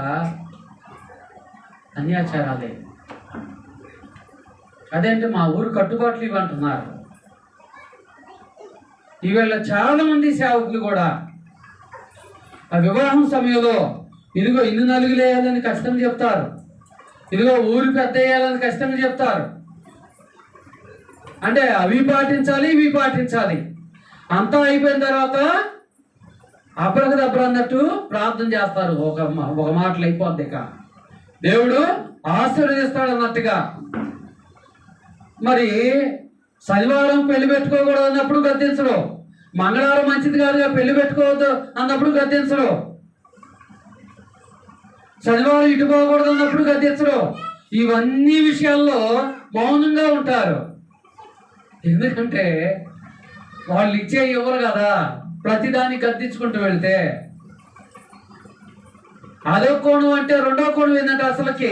అన్యాచారాలే. అదేంటి మా ఊరు కట్టుబాట్లు ఇవ్వంటున్నారు. ఈవేళ చాలా మంది సేవకులు కూడా ఆ వివాహం సమయంలో ఇదిగో ఇన్ని నలుగులు వేయాలని కష్టంగా చెప్తారు, ఇదిగో ఊరు పెద్ద వేయాలని కష్టంగా చెప్తారు. అంటే అవి పాటించాలి, ఇవి పాటించాలి. అంతా అయిపోయిన తర్వాత అబ్రహదబ్ర అన్నట్టు ప్రార్థన చేస్తారు. ఒక మాటలు అయిపోద్ది, ఇక దేవుడు ఆశీర్వదిస్తాడు అన్నట్టుగా. మరి శనివారం పెళ్లి పెట్టుకోకూడదు అన్నప్పుడు గద్దించరు, మంగళవారం మంచిది కాదుగా పెళ్లి పెట్టుకోవద్దు అన్నప్పుడు గద్దించరు, శనివారం ఇటు పోకూడదు అన్నప్పుడు గద్దించరు. ఇవన్నీ విషయాల్లో మౌనంగా ఉంటారు. ఎందుకంటే వాళ్ళు ఇవ్వరు కదా, ప్రతిదాన్ని గద్దించుకుంటూ వెళ్తే. అదో కోణం. అంటే రెండో కోణం ఏంటంటే, అసలుకి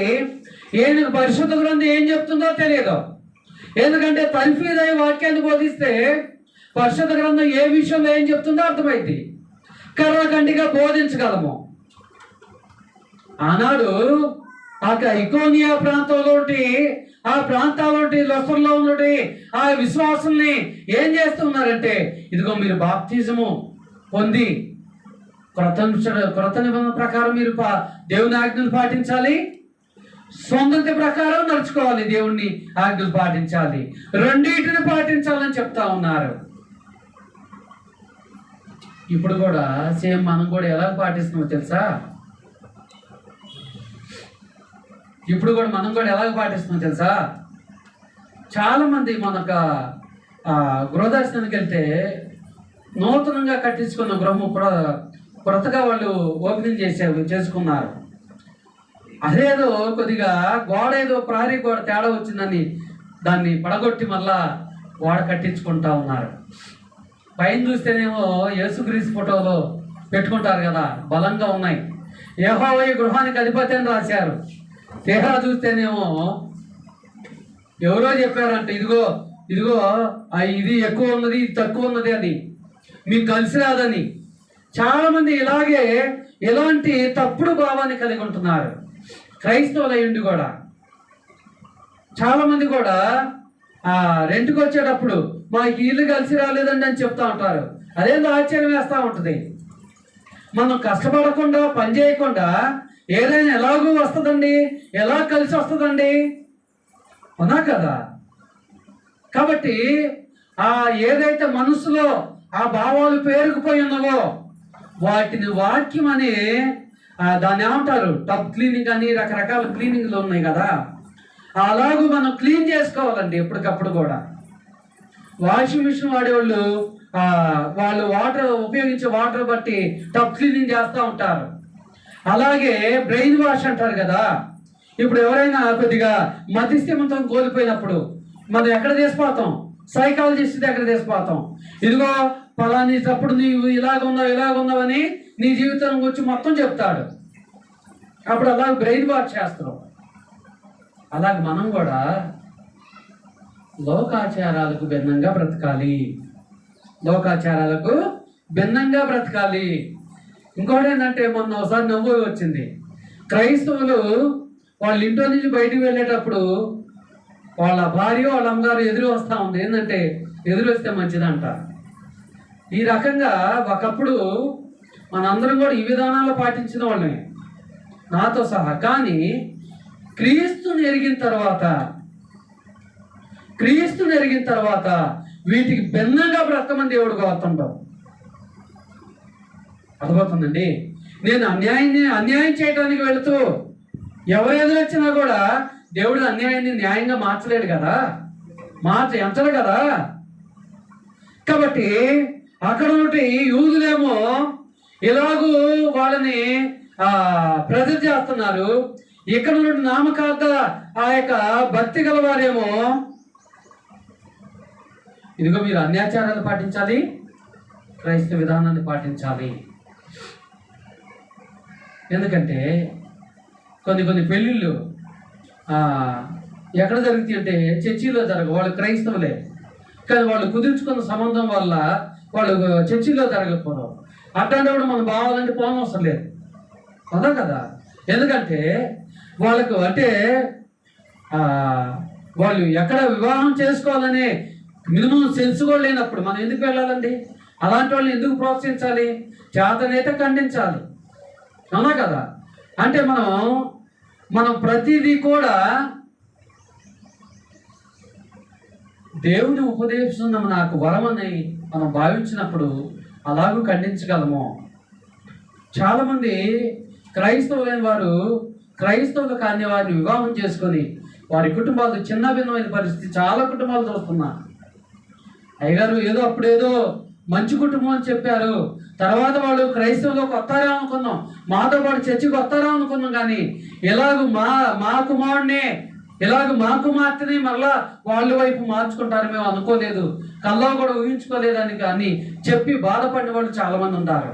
పరిశుద్ధ గ్రంథం ఏం చెప్తుందో తెలియదు. ఎందుకంటే తల్ఫీదై వాక్యాన్ని బోధిస్తే పరిశుద్ధ గ్రంథం ఏ విషయంలో ఏం చెప్తుందో అర్థమైంది, కర్రకండిగా బోధించగలము. ఆనాడు ఆ ఇకోనియా ప్రాంతంలో ఆ ప్రాంతాల్లో లొసర్లో ఉన్నటి ఆ విశ్వాసుల్ని ఏం చేస్తున్నారంటే, ఇదిగో మీరు బాప్తిజము పొంది క్రొత్త నిబంధన ప్రకారం మీరు దేవుని ఆజ్ఞలు పాటించాలి, సొంతతి ప్రకారం నడుచుకోవాలి, దేవుణ్ణి ఆజ్ఞలు పాటించాలి, రెండింటిని పాటించాలని చెప్తా ఉన్నారు. ఇప్పుడు కూడా సేమ్ మనం కూడా ఎలా పాటిస్తున్నామో తెలుసా? చాలా మంది మనకు గృహదర్శనానికి వెళ్తే నూతనంగా కట్టించుకున్న గృహము కొత్తగా వాళ్ళు ఓపెనింగ్ చేసుకున్నారు. అదేదో కొద్దిగా గోడ ఏదో ప్రహరీ గోడ తేడా వచ్చిందని దాన్ని పడగొట్టి మళ్ళా గోడ కట్టించుకుంటా ఉన్నారు. పైన చూస్తేనేమో యేసుక్రీస్తు ఫోటోలు పెట్టుకుంటారు కదా, బలంగా ఉన్నాయి. యెహోవా ఈ గృహానికి అధిపతి అని రాశారు. తీరా చూస్తేనేమో ఎవరో చెప్పారంట, ఇదిగో ఇది ఎక్కువ ఉన్నది, ఇది తక్కువ ఉన్నది అని, మీకు కలిసి రాదని. చాలా మంది ఇలాగే ఇలాంటి తప్పుడు భావాన్ని కలిగి ఉంటున్నారు. క్రైస్తవులయ్యుండి కూడా చాలా మంది కూడా రెంట్కి వచ్చేటప్పుడు మాకు ఇల్లు కలిసి రాలేదండి అని చెప్తా ఉంటారు. అదేందో ఆశ్చర్యం వేస్తూ ఉంటుంది. మనం కష్టపడకుండా పని చేయకుండా ఏదైనా ఎలాగూ వస్తుందండి, ఎలా కలిసి వస్తుందండి, అవునా కదా? కాబట్టి ఏదైతే మనసులో ఆ భావాలు పేరుకుపోయి ఉన్నావో వాటిని వాక్యం అని దాన్ని ఏమంటారు, టబ్ క్లీనింగ్ అని రకరకాల క్లీనింగ్లు ఉన్నాయి కదా, అలాగూ మనం క్లీన్ చేసుకోవాలండి ఎప్పటికప్పుడు కూడా. వాషింగ్ మిషన్ వాడేవాళ్ళు వాళ్ళు వాటర్ ఉపయోగించే వాటర్ బట్టి టబ్ క్లీనింగ్ చేస్తూ ఉంటారు. అలాగే బ్రెయిన్ వాష్ అంటారు కదా. ఇప్పుడు ఎవరైనా కొద్దిగా మతిస్థిమితం కోల్పోయినప్పుడు మనం ఎక్కడ తీసిపోతాం, సైకాలజిస్ట్ దగ్గర తీసిపోతాం. ఇదిగో పలాని తప్పుడు నీవు ఇలాగున్నావు అని నీ జీవితం గురించి మొత్తం చెప్తాడు. అప్పుడు అలాగ బ్రెయిన్ వాష్ చేస్తాం. అలాగే మనం కూడా లోకాచారాలకు భిన్నంగా బ్రతకాలి. లోకాచారాలకు భిన్నంగా బ్రతకాలి. ఇంకోటి ఏంటంటే మొన్న ఒకసారి నవ్వు వచ్చింది. క్రైస్తవులు వాళ్ళ ఇంట్లో నుంచి బయటికి వెళ్ళేటప్పుడు వాళ్ళ భార్య వాళ్ళ అమ్మగారు ఎదురు వస్తూ ఉంది. ఏంటంటే ఎదురు వస్తే మంచిదంట. ఈ రకంగా ఒకప్పుడు మనందరం కూడా ఈ విధానాలు పాటించిన వాళ్ళమే, నాతో సహా. కానీ క్రీస్తుని ఎరిగిన తర్వాత వీటికి భిన్నంగా బ్రతకమని దేవుడు కోరుతుంటాం. అర్థమవుతుందండి? నేను అన్యాయం చేయడానికి వెళుతూ ఎవరు ఎదురొచ్చినా కూడా దేవుడు అన్యాయాన్ని న్యాయంగా మార్చలేడు కదా, ఎంచడు కదా. కాబట్టి అక్కడ నుండి యూదులేమో ఇలాగూ వాళ్ళని ప్రెజర్ చేస్తున్నారు. ఇక్కడ నుండి నామకార్థ ఆ యొక్క భక్తి గల వారేమో ఇదిగో మీరు అన్యాచారాలు పాటించాలి, క్రైస్తవ విధానాన్ని పాటించాలి. ఎందుకంటే కొన్ని పెళ్ళిళ్ళు ఎక్కడ జరుగుతాయి అంటే చర్చిలో జరగవు. వాళ్ళు క్రైస్తవులే కానీ వాళ్ళు కుదుర్చుకున్న సంబంధం వల్ల వాళ్ళు చర్చిలో జరగకపోవడం. అట్లాంటప్పుడు మనం బావాలంటే పోనవసరం లేదు, అదా కదా. ఎందుకంటే వాళ్ళకు అంటే వాళ్ళు ఎక్కడ వివాహం చేసుకోవాలని మినిమం సెన్స్ కూడా లేనప్పుడు మనం ఎందుకు వెళ్ళాలండి? అలాంటి వాళ్ళని ఎందుకు ప్రోత్సహించాలి? చేతనైతే ఖండించాలి, అవునా కదా. అంటే మనం ప్రతిదీ కూడా దేవుని ఉపదేశం నాకు వరమని మనం భావించినప్పుడు అలాగూ ఖండించగలము. చాలామంది క్రైస్తవులైన వారు క్రైస్తవులు కాని వారిని వివాహం చేసుకొని వారి కుటుంబాలు చిన్న భిన్నమైన పరిస్థితి చాలా కుటుంబాలు చూస్తున్నా. అయ్యగారు అప్పుడేదో మంచి కుటుంబం అని చెప్పారు, తర్వాత వాళ్ళు క్రైస్తవులకు వస్తారా అనుకున్నాం, మాతో పాటు చర్చికి వస్తారా అనుకున్నాం. కానీ ఇలాగ మా కుమారుడిని మా కుమార్తెని మళ్ళా వాళ్ళ వైపు మార్చుకుంటారు మేము అనుకోలేదు, కల్లో కూడా ఊహించుకోలేదని కానీ చెప్పి బాధపడిన వాళ్ళు చాలా మంది ఉన్నారు.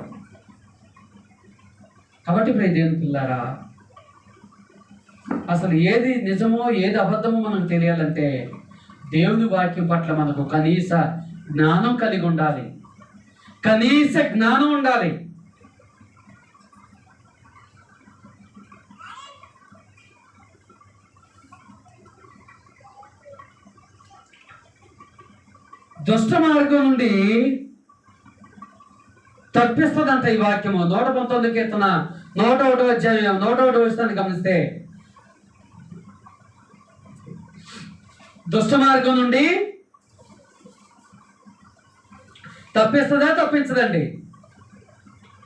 కాబట్టి ప్రియ దేవుని పిల్లారా, అసలు ఏది నిజమో ఏది అబద్ధమో మనకు తెలియాలంటే దేవుని వాక్యం పట్ల మనకు కనీస జ్ఞానం కలిగి ఉండాలి, కనీస జ్ఞానం ఉండాలి. దుష్ట మార్గం నుండి తప్పిస్తుందంట ఈ వాక్యము. 119 కీర్తన 101వ అధ్యాయం 101వ వచనాన్ని గమనిస్తే, దుష్ట మార్గం నుండి తప్పిస్తుందా తప్పించదండి?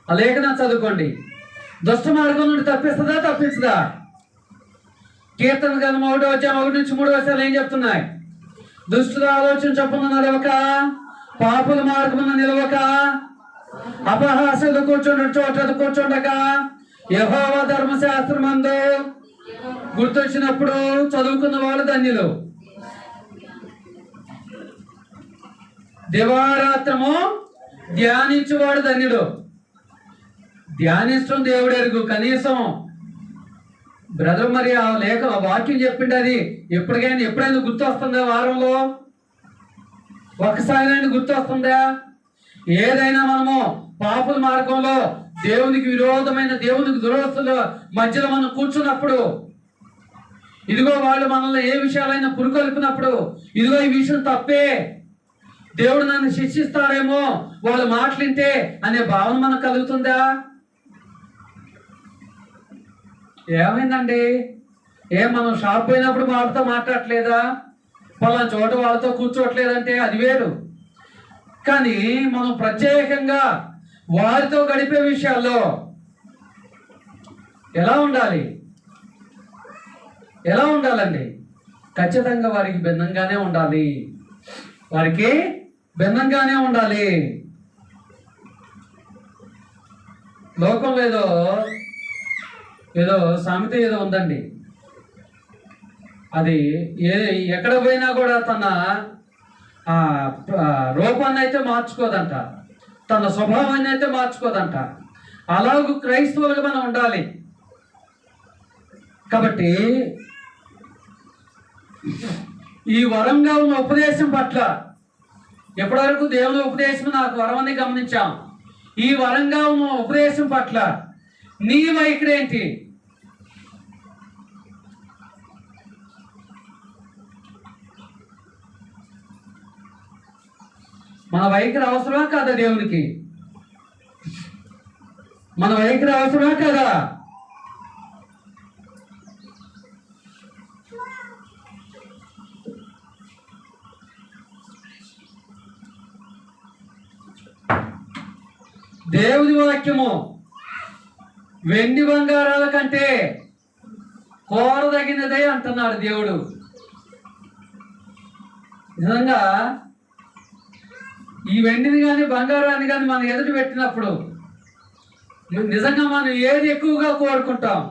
ఆ లేఖనం చదువుకోండి. దుష్ట మార్గం నుండి తప్పిస్తుందా తప్పించదా? కీర్తన గ్రంథం 1వ అధ్యాయం 1 నుంచి 3 వచనాలు ఏం చెప్తున్నాయి? దుష్టుల ఆలోచన చొప్పున నడవక, పాపుల మార్గమున నిలవక, అపహాస్యులు కూర్చుండక, యెహోవా ధర్మశాస్త్రమందు గుర్తొచ్చినప్పుడు చదువుకున్న వాళ్ళు ధన్యులు. దివారాత్రము ధ్యానించువాడు ధన్యుడు. ధ్యానించడం దేవుడు ఎరుగు. కనీసం బ్రదర్ మరి ఆ వాక్యం చెప్పిండి, అది ఎప్పుడైనా గుర్తు వస్తుందా? వారంలో ఒక్కసారి గుర్తు వస్తుందా? ఏదైనా మనము పాపుల మార్గంలో దేవునికి విరోధమైన, దేవునికి దురవస్థల మధ్యలో మనం కూర్చున్నప్పుడు, ఇదిగో వాళ్ళు మనల్ని ఏ విషయాలైనా పురుకొల్పినప్పుడు, ఇదిగో ఈ విషయం తప్పే, దేవుడు నన్ను శిక్షిస్తాడేమో వాళ్ళు మాటలింటే అనే భావన మనకు కలుగుతుందా? ఏమైందండి? మనం షాప్ పోయినప్పుడు వాళ్ళతో మాట్లాడట్లేదా? పలానా చోట వాళ్ళతో కూర్చోట్లేదంటే అది వేరు. కానీ మనం ప్రత్యేకంగా వారితో గడిపే విషయాల్లో ఎలా ఉండాలి? ఎలా ఉండాలండి? ఖచ్చితంగా వారికి భిన్నంగానే ఉండాలి. వారికి భిన్నంగానే ఉండాలి. లోకంలో ఏదో సామెత ఏదో ఉందండి. అది ఎక్కడ పోయినా కూడా తన రూపాన్ని అయితే మార్చుకోదంట, తన స్వభావాన్ని అయితే మార్చుకోదంట. అలాగూ క్రైస్తవులుగా మనం ఉండాలి. కాబట్టి ఈ వరంగా ఉన్న ఉపదేశం పట్ల, ఎప్పటివరకు దేవుని ఉపదేశం నాకు వరమని గమనించాం. ఈ వరంగా ఉన్న ఉపదేశం పట్ల నీ వైఖరి ఏంటి? మన వైఖరి అవసరమా కాదా? దేవునికి మన వైఖరి అవసరమా కాదా? దేవుని వాక్యము వెండి బంగారాల కంటే కోరదగినదే అంటున్నాడు దేవుడు. నిజంగా ఈ వెండిని కానీ బంగారాన్ని కానీ మనం ఎదుటి పెట్టినప్పుడు నిజంగా మనం ఏది ఎక్కువగా కోరుకుంటాం?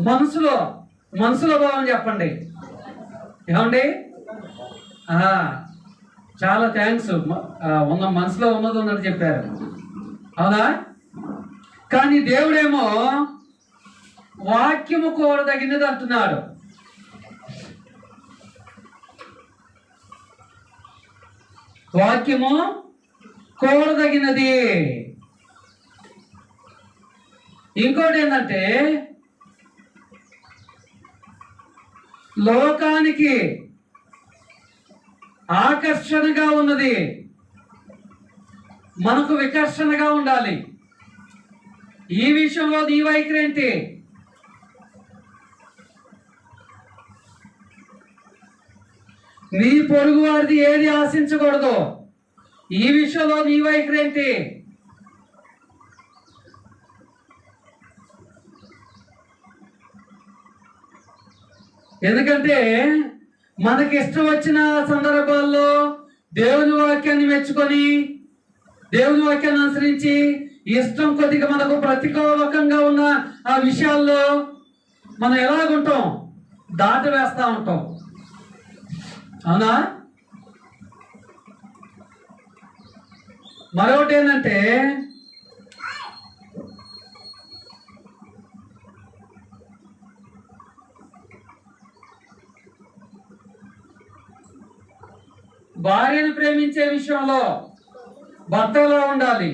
మనసులో భావం చెప్పండి. ఏమండి? చాలా థ్యాంక్స్. ఉన్న మనసులో ఉన్నది ఉన్నట్టు చెప్పారు, అవునా? కానీ దేవుడేమో వాక్యము కోరదగినది అంటున్నాడు. వాక్యము కోరదగినది. ఇంకోటి ఏంటంటే, లోకానికి ఆకర్షణగా ఉన్నది, మనకు వికర్షణగా ఉండాలి. ఈ విషయంలో నీ వైఖరి ఏంటి? నీ పొరుగు వారిది ఏది ఆశించకూడదు. ఈ విషయంలో నీ వైఖరి ఏంటి? ఎందుకంటే మనకి ఇష్టం వచ్చిన సందర్భాల్లో దేవుని వాక్యాన్ని మెచ్చుకొని, దేవుని వాక్యాన్ని అనుసరించి, ఇష్టం కొద్దిగా మనకు ప్రతికూలకంగా ఉన్న ఆ విషయాల్లో మనం ఎలాగుంటాం? దాట వేస్తూ ఉంటాం, అవునా? మరొకటి ఏంటంటే, భార్యను ప్రేమించే విషయంలో భర్తలో ఉండాలి.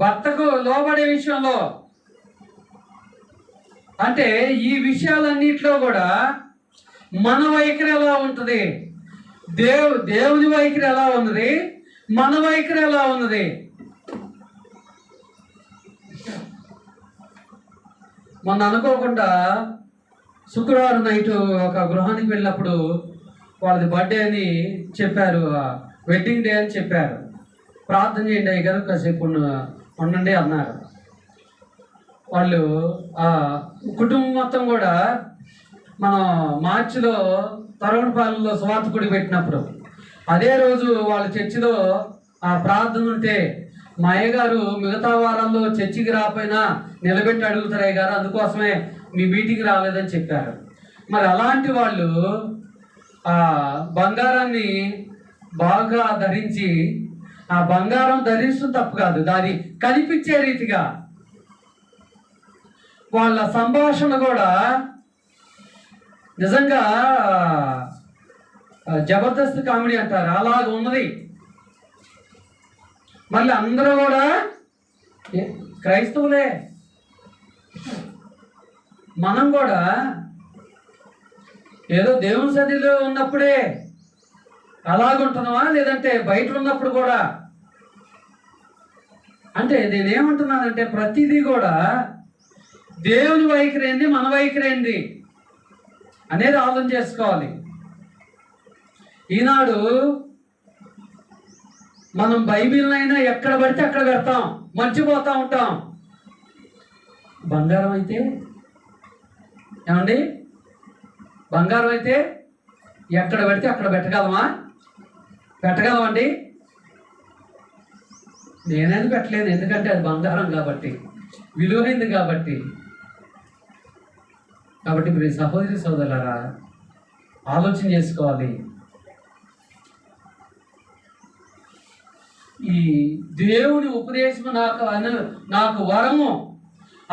భర్తకు లోబడే విషయంలో, అంటే ఈ విషయాలన్నిట్లో కూడా మన వైఖరి ఎలా ఉంటుంది? దేవుని వైఖరి ఎలా ఉన్నది? మన వైఖరి ఎలా ఉన్నది? మొన్న అనుకోకుండా శుక్రవారం నైట్ ఒక గృహానికి వెళ్ళినప్పుడు వాళ్ళది బర్త్డే అని చెప్పారు, వెడ్డింగ్ డే అని చెప్పారు. ప్రార్థన చేయండి అయ్యగారు, కాసేపు ఉండండి అన్నారు. వాళ్ళు కుటుంబం మొత్తం కూడా మనం మార్చిలో తరవణపాలెంలో సువార్త గుడి పెట్టినప్పుడు అదే రోజు వాళ్ళ చర్చిలో ప్రార్థన ఉంటే మా అయ్యగారు మిగతా వారాల్లో చర్చికి రాకపోయినా నిలబెట్టి అడుగుతారు అయ్యగారు, అందుకోసమే మీ మీటింగ్ రాలేదని చెప్పారు. మరి అలాంటి వాళ్ళు బంగారాన్ని బాగా ధరించి, ఆ బంగారం ధరించడం తప్పు కాదు, దాన్ని కనిపించే రీతిగా వాళ్ళ సంభాషణ కూడా నిజంగా జబర్దస్త్ కామెడీ అంటారు, అలాగ ఉన్నది. మళ్ళీ అందరూ కూడా క్రైస్తవులే. మనం కూడా ఏదో దేవుని సన్నిధిలో ఉన్నప్పుడే అలాగుంటున్నావా, లేదంటే బయట ఉన్నప్పుడు కూడా? అంటే నేనేమంటున్నానంటే ప్రతిదీ కూడా దేవుని వైఖరి ఏంది, మన వైఖరి ఏంది అనేది ఆలోచన చేసుకోవాలి. ఈనాడు మనం బైబిల్నైనా ఎక్కడ పడితే అక్కడ పెడతాం, మర్చిపోతూ ఉంటాం. బంగారం అయితే ఏమండి, బంగారం అయితే ఎక్కడ పెడితే అక్కడ పెట్టగలమా? పెట్టగలమండి? నేనేది పెట్టలేను, ఎందుకంటే అది బంగారం కాబట్టి, విలువైంది కాబట్టి. మీరు సహోదరి సోదరులారా ఆలోచన చేసుకోవాలి. ఈ దేవుని ఉపదేశము నాకు వరము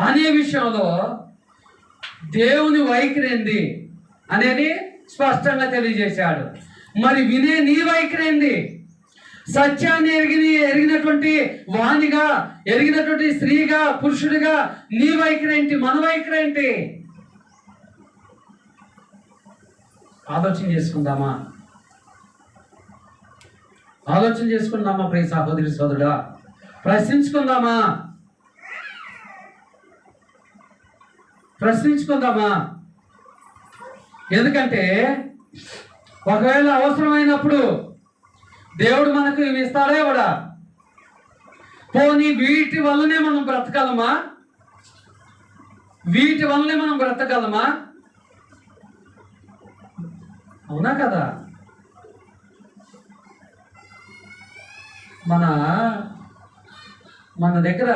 అనే విషయంలో దేవుని వైఖరి ఏంది అనేది స్పష్టంగా తెలియజేశాడు. మరి వినే నీ వైఖరి ఏంది? సత్యాన్ని ఎరిగినటువంటి వాణిగా, ఎరిగినటువంటి స్త్రీగా, పురుషుడిగా నీ వైఖరి ఏంటి, మన వైఖరి ఏంటి? ఆలోచన చేసుకుందామా? ఆలోచన చేసుకుందామా ప్రియ సహోదరి సోదరుడా? ప్రశ్నించుకుందామా? ఎందుకంటే ఒకవేళ అవసరమైనప్పుడు దేవుడు మనకు ఇవి ఇస్తాడే కూడా. పోనీ వీటి వల్లనే మనం బ్రతకగలమా? అవునా కదా? మన దగ్గర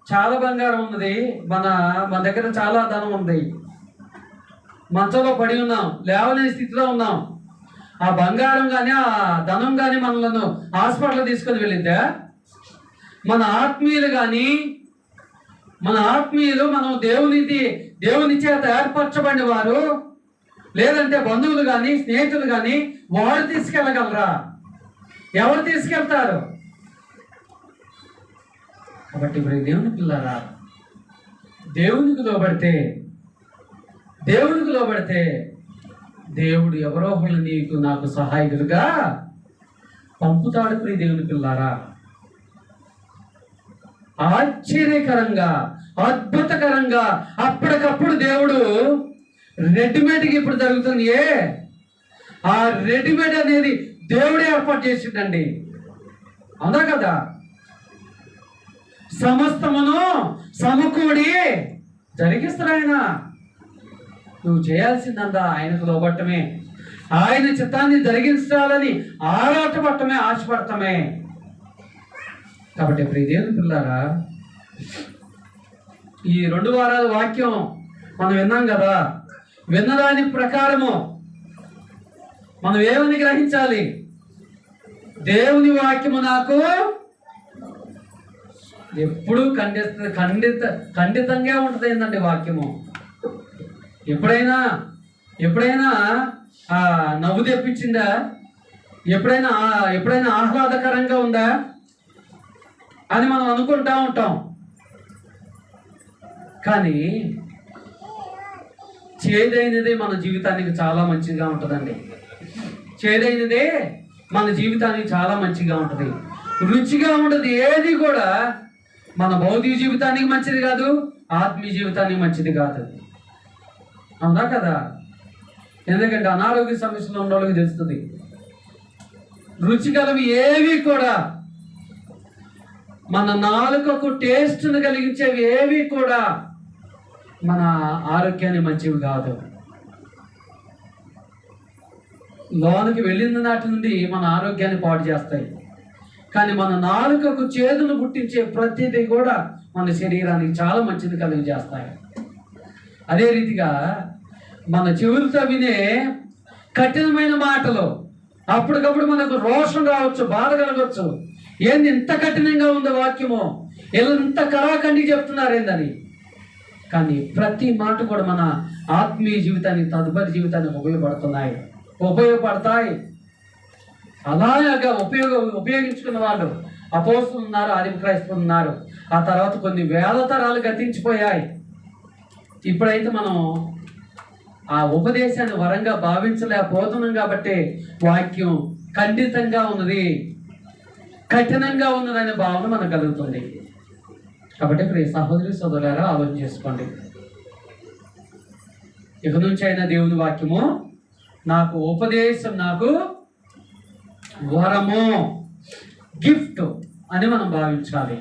చాలా బంగారం ఉన్నది, మన దగ్గర చాలా ధనం ఉంది. మంచంలో పడి ఉన్నాం, లేవలేని స్థితిలో ఉన్నాం. ఆ బంగారం కానీ ఆ ధనం కానీ మనలను హాస్పిటల్ తీసుకొని వెళ్ళిద్దా? మన ఆత్మీయులు మనం దేవుని చేత ఏర్పరచబడిన వారు, లేదంటే బంధువులు కానీ స్నేహితులు కానీ వారు తీసుకెళ్ళగలరా? ఎవరు తీసుకెళ్తారు? కాబట్టి దేవుని పిల్లరా, దేవునికి లోబడితే దేవుడు ఎవరో ఒకళ్ళు నాకు సహాయకులుగా పంపుతాడు. ప్రియ దేవుని పిల్లారా, ఆశ్చర్యకరంగా, అద్భుతకరంగా అప్పటికప్పుడు దేవుడు రెడీమేడ్కి ఇప్పుడు జరుగుతుంది. ఆ రెడీమేడ్ అనేది దేవుడే ఏర్పాటు చేసిండండి. అవునా కదా? సమస్తమును సమకూడి జరిగిస్తాడు ఆయన. నువ్వు చేయాల్సిందంతా ఆయనకు లోబట్టమే, ఆయన చిత్తాన్ని జరిగించాలని ఆరాటపడటమే, ఆశపడటమే. కాబట్టి ప్రియ దేవుని పిల్లారా, ఈ 2 వారాల వాక్యం మనం విన్నాం కదా. విన్నదాని ప్రకారము మనం ఏమని గ్రహించాలి? దేవుని వాక్యము నాకు ఎప్పుడు ఖండితంగా ఉంటుంది. ఏంటంటే వాక్యము ఎప్పుడైనా నవ్వు తెప్పించిందా? ఎప్పుడైనా ఆహ్లాదకరంగా ఉందా అని మనం అనుకుంటా ఉంటాం. కానీ చేదైనదే మన జీవితానికి చాలా మంచిగా ఉంటుందండి. చేదైనదే మన జీవితానికి చాలా మంచిగా ఉంటుంది, రుచిగా ఉంటుంది. ఏది కూడా మన భౌతిక జీవితానికి మంచిది కాదు, ఆత్మీయ జీవితానికి మంచిది కాదు. అవునా కదా? ఎందుకంటే అనారోగ్య సమస్యలు ఉన్న వాళ్ళకి తెలుస్తుంది. రుచిగలవి ఏవి కూడా, మన నాలుకకు టేస్ట్ను కలిగించేవి ఏవి కూడా మన ఆరోగ్యాన్ని మంచివి కాదు. లోనికి వెళ్ళిన నాటి నుండి మన ఆరోగ్యాన్ని పాడు చేస్తాయి. కానీ మన నాలుకకు చేదును పుట్టించే ప్రతిదీ కూడా మన శరీరానికి చాలా మంచిది కలిగజేస్తాయి. అదే రీతిగా మన చెవులతో వినే కఠినమైన మాటలు అప్పటికప్పుడు మనకు రోషం రావచ్చు, బాధ కలగవచ్చు. ఏంది ఇంత కఠినంగా ఉందో వాక్యము, ఎంత కరాఖండి చెప్తున్నారు ఏందని. కానీ ప్రతి మాట కూడా మన ఆత్మీయ జీవితానికి, తదుపరి జీవితానికి ఉపయోగపడుతున్నాయి. ఉపయోగపడతాయి. అలాగా ఉపయోగించుకున్న వాళ్ళు అపోస్తులు ఉన్నారు, ఆదిమ క్రైస్తవులు ఉన్నారు. ఆ తర్వాత కొన్ని వేల తరాలు గతించిపోయాయి. ఇప్పుడైతే మనం ఆ ఉపదేశాన్ని వరంగా భావించలేకపోతున్నాం కాబట్టి వాక్యం ఖండితంగా ఉన్నది, కఠినంగా ఉన్నదనే భావన మనకు కలుగుతుంది. కాబట్టి ప్రియ సహోదరి సోదరులారా, ఆలోచన చేసుకోండి. ఇక నుంచి అయినా దేవుని వాక్యము నాకు ఉపదేశం, నాకు వరము, గిఫ్ట్ అని మనం భావించాలి.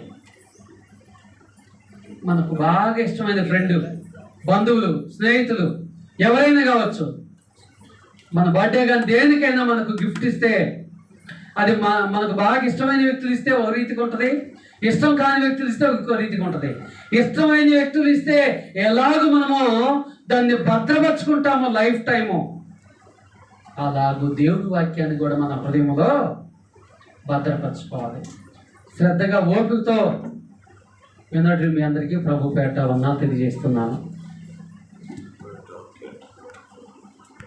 మనకు బాగా ఇష్టమైన ఫ్రెండ్, బంధువులు, స్నేహితులు ఎవరైనా కావచ్చు, మన బర్త్డే కానీ దేనికైనా మనకు గిఫ్ట్ ఇస్తే అది మనకు బాగా ఇష్టమైన వ్యక్తులు ఇస్తే ఒక రీతిగా ఉంటుంది, ఇష్టం కాని వ్యక్తులు ఇస్తే ఇంకో రీతిగా ఉంటుంది. ఇష్టమైన వ్యక్తులు ఇస్తే ఎలాగో మనము దాన్ని భద్రపరుచుకుంటాము లైఫ్ టైము, అలాగూ దేవుని వాక్యాన్ని కూడా మన హృదయంలో భద్రపరచుకోవాలి. శ్రద్ధగా ఓపికతో విన్నట్టు మీ అందరికీ ప్రభు పేట వందనాలు తెలియజేస్తున్నాను.